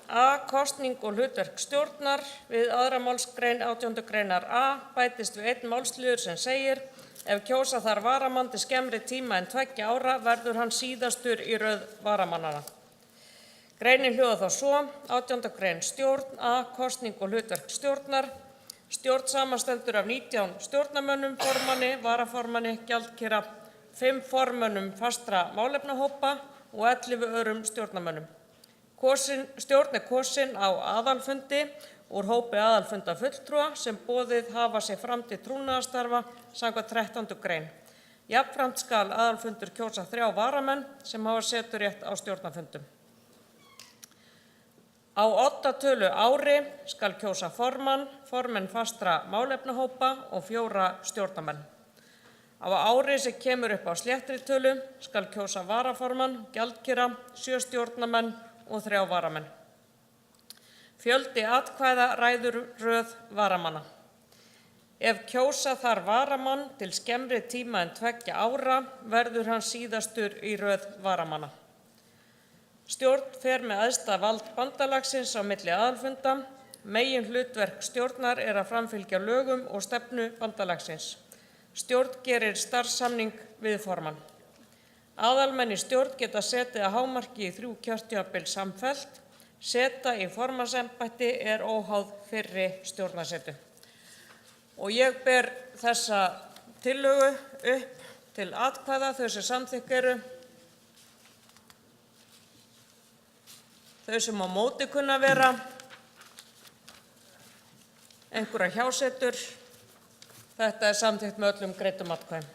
A. Kosning og hlutverk stjórnar. Við 2. málsgrein 18. greinar A bætist við 1 málsliður sem segir: ef kjósa þarf varamann til skemmri tíma en 2 ára verður hann síðastur í röð varamannana. Greinin hljóðar þá svo: 18. grein stjórn. A. Kosning og hlutverk stjórnar. Stjórn samanstendur af 19 stjórnarmönnum, formanni, varaformanni, gjaldkera, 5 formönnum fastra málefnahópa og 11 öðrum stjórnarmönnum. Stjórn er kosin á aðalfundi úr hópi aðalfundarfulltrúa sem boðið hafa sig fram til trúnaðarstarfa samkvæmt 13. grein. Jafnframt skal aðalfundur kjósa 3 varamenn sem hafa seturétt á stjórnarfundum. Á oddatölu ári skal kjósa formann, formenn fastra málefnahópa og 4 stjórnarmenn. Á ári sem kemur upp á sléttri tölu skal kjósa varaformann, gjaldkera, 7 stjórnarmenn og 3 varamenn. Fjöldi atkvæða ræður röð varamanna. Ef kjósa þarf varamann til skemmri tíma en 2 ára verður hann síðastur í röð varamanna. Stjórn fer með æðsta vald bandalagsins á milli aðalfunda. Megin hlutverk stjórnar er að framfylgja lögum og stefnu bandalagsins. Stjórn gerir starfssamning við formann. Aðalmenn í stjórn geta setið að hámarki í 3 kjörtímabil samfellt. Seta í formannsembætti er óháð fyrri stjórnarsetu. Og ég ber þessa tillögu upp til atkvæða, þau sem samþykk eru. Þau sem á móti kunna vera, einhverjar hjásetur. Þetta er samþykkt með öllum greiddum atkvæðum.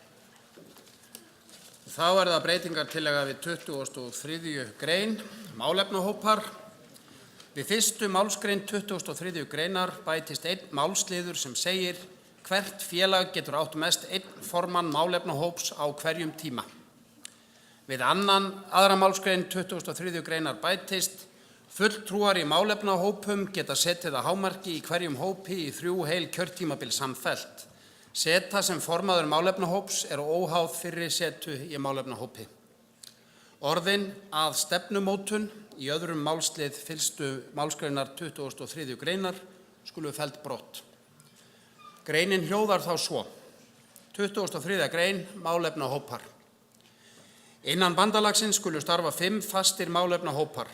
Þá er það breytingartillaga við 23. grein, málefnahópar. Við 1. málsgrein 23. greinar bætist einn málsliður sem segir: hvert félag getur átt mest einn formann málefnahóps á hverjum tíma. Við 2. málsgrein 23. greinar bætist: fulltrúar í málefnahópum geta setið að hámarki í hverjum hópi í 3 heil kjörtímabil samfellt. Seta sem formaður málefnahóps er óháð fyrri setu í málefnahópi. Orðin að stefnumótun í öðrum málslið 1. málsgreinar 23. greinar skulu felld brott. Greinin hljóðar þá svo: 23. grein, málefnahópar. Innan bandalagsins skulu starfa 5 fastir málefnahópar.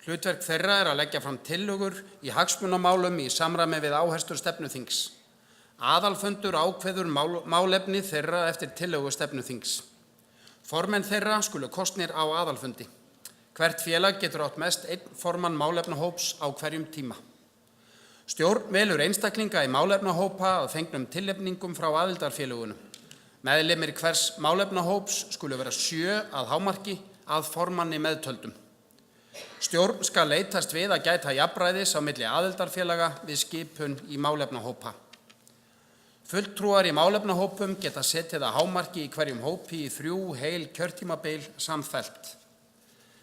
Hlutverk þeirra er að leggja fram tillögur í hagsmunamálum í samræmi við áherslur stefnuþings. Aðalfundur ákveður málefni þeirra eftir tillögu stefnuþings. Formenn þeirra skulu kosnir á aðalfundi. Hvert félag getur átt mest einn formann málefnahóps á hverjum tíma. Stjórn velur einstaklinga í málefnahópa að fengnum tilnefningum frá aðildarfélögunum. Meðlimir hvers málefnahóps skulu vera 7 að hámarki að formanni meðtöldum. Stjórn skal leitast við að gæta jafnræðis á milli aðildarfélaga við skipun í málefnahópa. Fulltrúar í málefnahópum geta setið að hámarki í hverjum hópi í 3 heil kjörtímabil samfellt.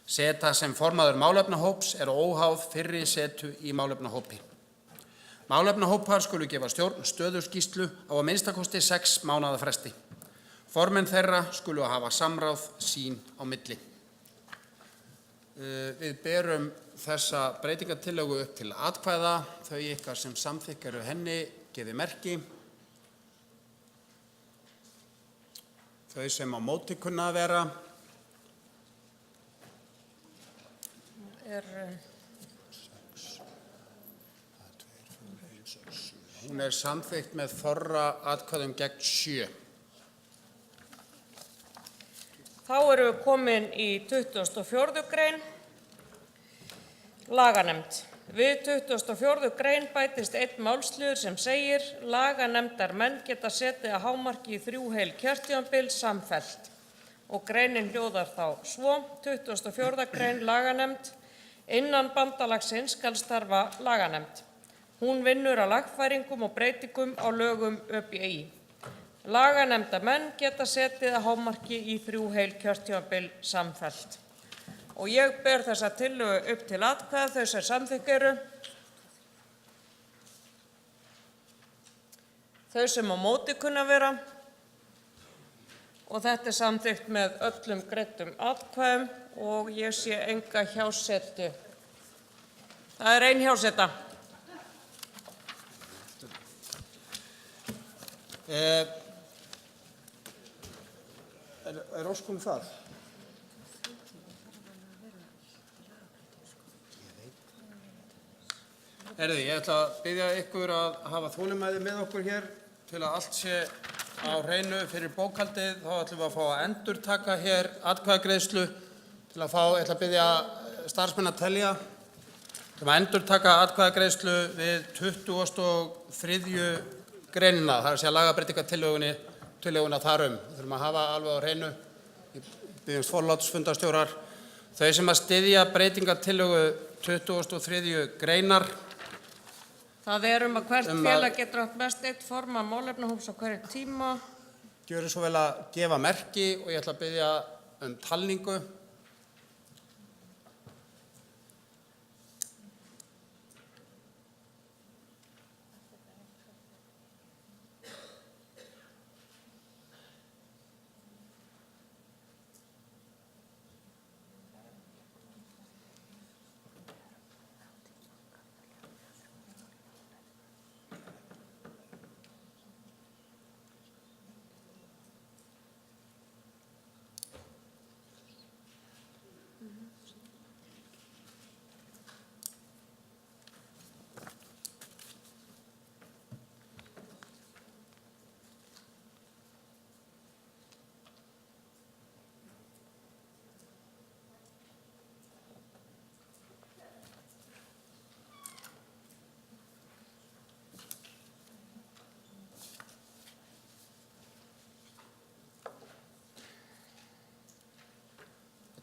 Seta sem formaður málefnahóps er óháð fyrri setu í málefnahópi. Málefnahópar skulu gefa stjórn stöðuskýrslu á að minnstakosti 6 mánaða fresti. Formenn þeirra skulu hafa samráð sín á milli. Við berum þessa breytingartillögu upp til atkvæða. Þau ykkar sem samþykk eru henni gefi merki. Þau sem á móti kunna að vera. Hún er samþykkt með þorra atkvæðum gegn 7. Þá erum við komin í 24. grein, laganefnd. Við 24. grein bætist einn málsliður sem segir: laganefndarmenn geta setið að hámarki í 3 heil kjörtímabil samfellt. Og greinin hljóðar þá svo: 24. grein, laganefnd. Innan bandalagsins skal starfa laganefnd. Hún vinnur að lagfæringum og breytingum á lögum ÖBÍ. Laganefndarmenn geta setið að hámarki í 3 heil kjörtímabil samfellt. Og ég ber þessa tillögu upp til atkvæða, þau sem samþykk eru. Þau sem á móti kunna vera. Og þetta er samþykkt með öllum greiddum atkvæðum og ég sé enga hjásetu. Það er ein hjáseta. Er óskum það? Ég ætla að biðja ykkur að hafa þolinmæði með okkur hér til að allt sé á hreinu fyrir bókhaldið. Þá ætlum við að fá að endurtaka hér atkvæðagreiðslu til að fá, ég ætla að biðja starfsmenn að telja. Til að endurtaka atkvæðagreiðslu við 23. greinina, það er að segja lagabreytingartillöguna þar um. Við þurfum að hafa alveg á hreinu. Við biðjumst forláts fundarstjórar. Þau sem að styðja breytingartillögu 23. greinar. Það er að hvert félag getur átt mest einn formann málefnahóps á hverjum tíma. Gjörið svo vel að gefa merki og ég ætla að biðja talningu.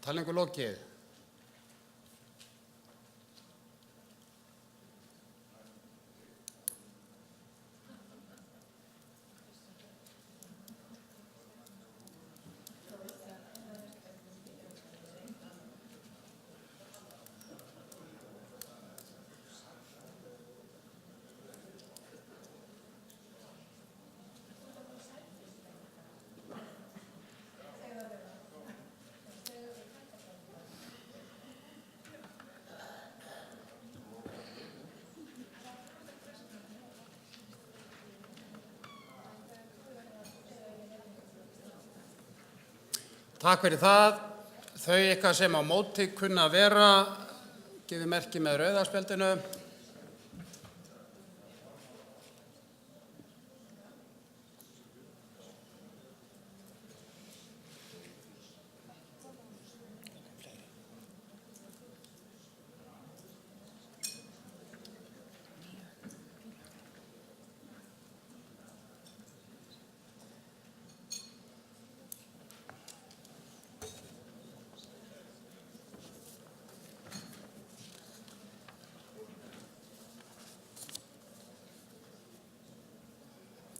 Talningu lokið. Takk fyrir það. Þau ykkar sem á móti kunna að vera, gefið merki með rauða spjaldinu.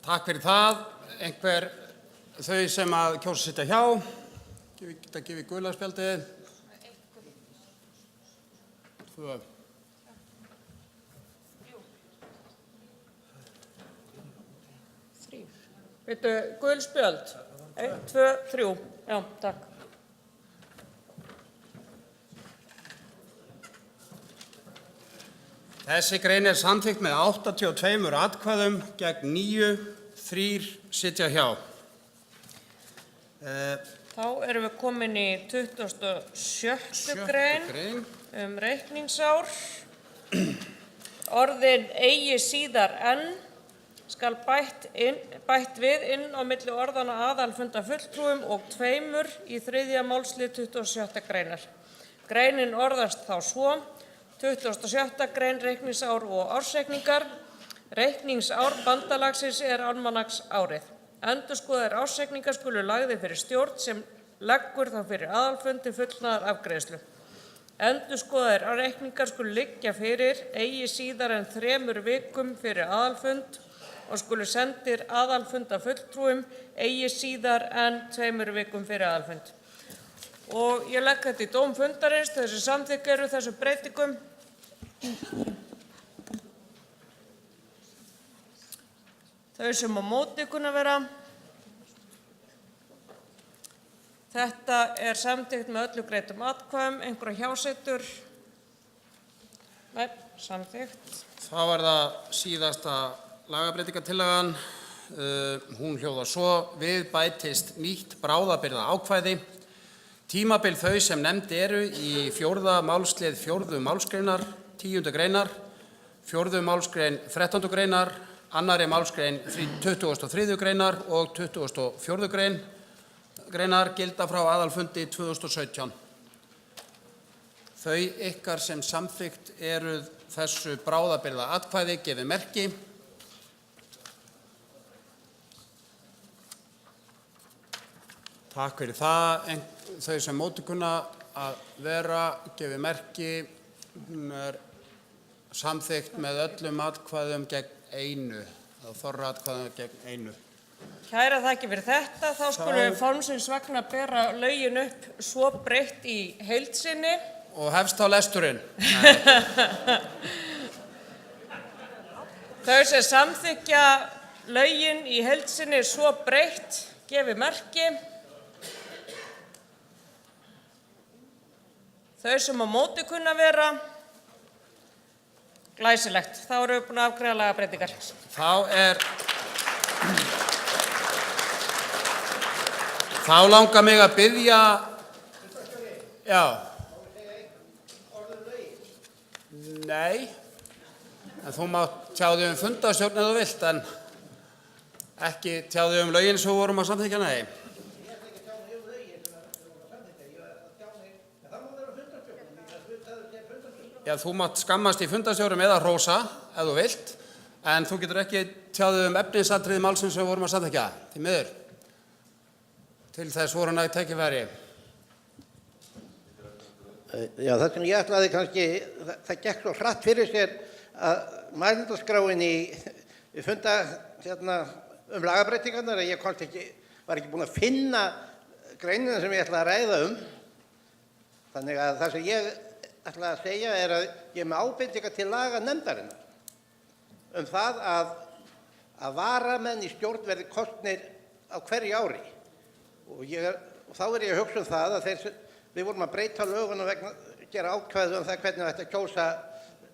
Takk fyrir það. Þau sem að kjósa sitja hjá, geta gefið gula spjaldið. 2. Veitu, gul spjöld. 1, 2, 3. Já, takk. Þessi grein er samþykkt með 82 atkvæðum gegn 9, 3 sitja hjá. Þá erum við komin í 26. grein reikningsár. Orðin eigi síðar en skal bætt við inn á milli orðanna aðalfunda fulltrúum og 2 í 3. málslið 27. greinar. Greinin orðast þá svo: 26. grein reikningsár og ársreikningar. Reikningsár bandalagsins er almanaksárið. Endurskoðaðir ársreikningar skulu lagðir fyrir stjórn sem leggur þá fyrir aðalfundi fullnaðar afgreiðslu. Endurskoðaðir reikningar skulu liggja fyrir eigi síðar en 3 vikum fyrir aðalfund og skulu sendir aðalfunda fulltrúum eigi síðar en 2 vikum fyrir aðalfund. Og ég legg þetta í dóm fundarins, þessi samþykki eru þessum breytingum. Þau sem á móti kunna vera. Þetta er samþykkt með öllu greiddum atkvæðum, einhverja hjásetur. Nei, samþykkt. Þá er það síðasta lagabreytingartillagan. Hún hljóðar svo: við bætist nýtt bráðabirgða ákvæði. Tímabil þau sem nefnd eru í 4. málslið 4. málsgreinar 10. greinar, 4. málsgrein 13. greinar, 2. málsgrein 23. greinar og 24. greinar gilda frá aðalfundi 2017. Þau ykkar sem samþykkt eru þessu bráðabirgða atkvæði gefið merki. Takk fyrir það. Þau sem móti kunna að vera gefið merki Hún er samþykkt með öllum atkvæðum gegn einu, eða þorra atkvæðum gegn einu. Kæra þakki fyrir þetta. Þá skulum við formsins vegna bera lögin upp svo breytt í heild sinni. Og hefst á lesturinn. Þau sem samþykkja lögin í heild sinni svo breytt gefi merki. Þau sem á móti kunna vera. Glæsilegt. Þá erum við búin að afgreiða lagabreytingar. Þá langar mig að biðja, já, nei, en þú mátt tjá þig fundarstjórn ef þú vilt, en ekki tjá þig lögin sem við vorum að samþykkja, nei. Já, þú mátt skammast í fundarstjórum eða hrósa ef þú vilt, en þú getur ekki tjá þig efnisatriði málsins sem við vorum að samþykkja, því miður. Til þess voru nægt tækifæri. Já, það sem ég ætlaði kannski, það gekk svo hratt fyrir sér að mælendaskránni í funda lagabreytingarnar að ég var ekki búinn að finna greinina sem ég ætlaði að ræða Þannig að það sem ég ætlaði að segja er að ég er með ábendingar til laganefndarinnar það að varamenn í stjórn verði kosnir á hverju ári. Og þá er ég að hugsa það að við vorum að breyta lögunum vegna gera ákvæði það hvernig það ætti að kjósa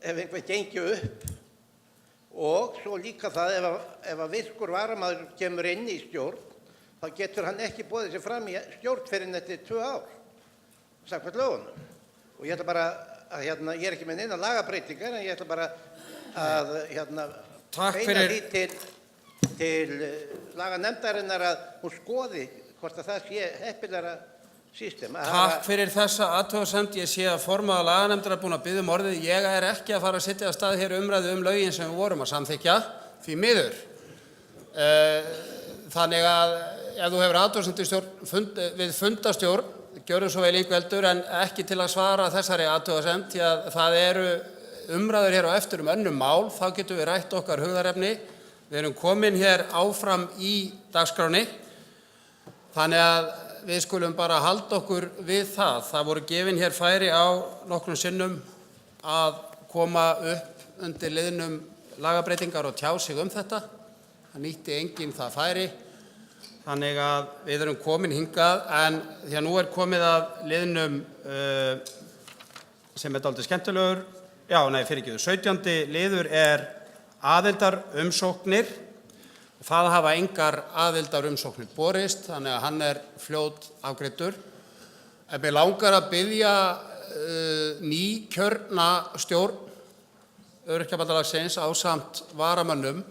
ef einhver gengi upp. Og svo líka það ef að virkur varamaður kemur inn í stjórn, þá getur hann ekki boðið sér fram í stjórn fyrir eftir 2 ár, samkvæmt lögunum. Og ég ætla bara að ég er ekki með neina lagabreytingar, en ég ætla bara að beina því til laganefndarinnar að hún skoði hvort að það sé heppilegra system. Takk fyrir þessa athugasemd. Ég sé að formaður laganefndar er búinn að biðja orðið. Ég er ekki að fara að setja af stað hér umræðu lögin sem við vorum að samþykkja, því miður. Þannig að ef þú hefur athugasemd við fundastjórn, gjörðu svo vel Ingveldur, en ekki til að svara þessari athugasemd, því að það eru umræður hér á eftir önnur mál, þá getum við rætt okkar hugðarefni. Við erum komin hér áfram í dagskránni. Þannig að við skulum bara halda okkur við það. Það voru gefin hér færi á nokkrum sinnum að koma upp undir liðnum lagabreytingar og tjá sig þetta. Það nýtti enginn það færi. Þannig að við erum komin hingað, en því að nú er komið að liðnum sem er dálítið skemmtilegur. 17. liður er aðildarumsóknir. Það hafa engar aðildarumsóknir borist, þannig að hann er fljót afgreiddur. En mig langar að biðja nýkjörna stjórn Öryrkjabandalagsins ásamt varamönnum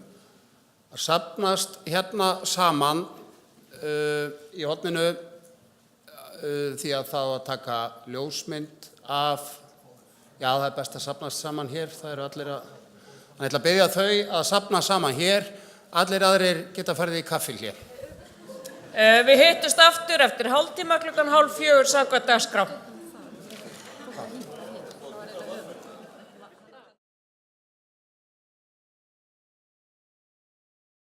að safnast hérna saman í horninu, því að það á að taka ljósmynd af, það er best að safnast saman hér, það eru allir að, þannig að ég ætla að biðja þau að safna saman hér. Allir aðrir geta farið í kaffil hér. Við hittumst aftur eftir hálftíma klukkan 3:30 samkvæmt dagskrá.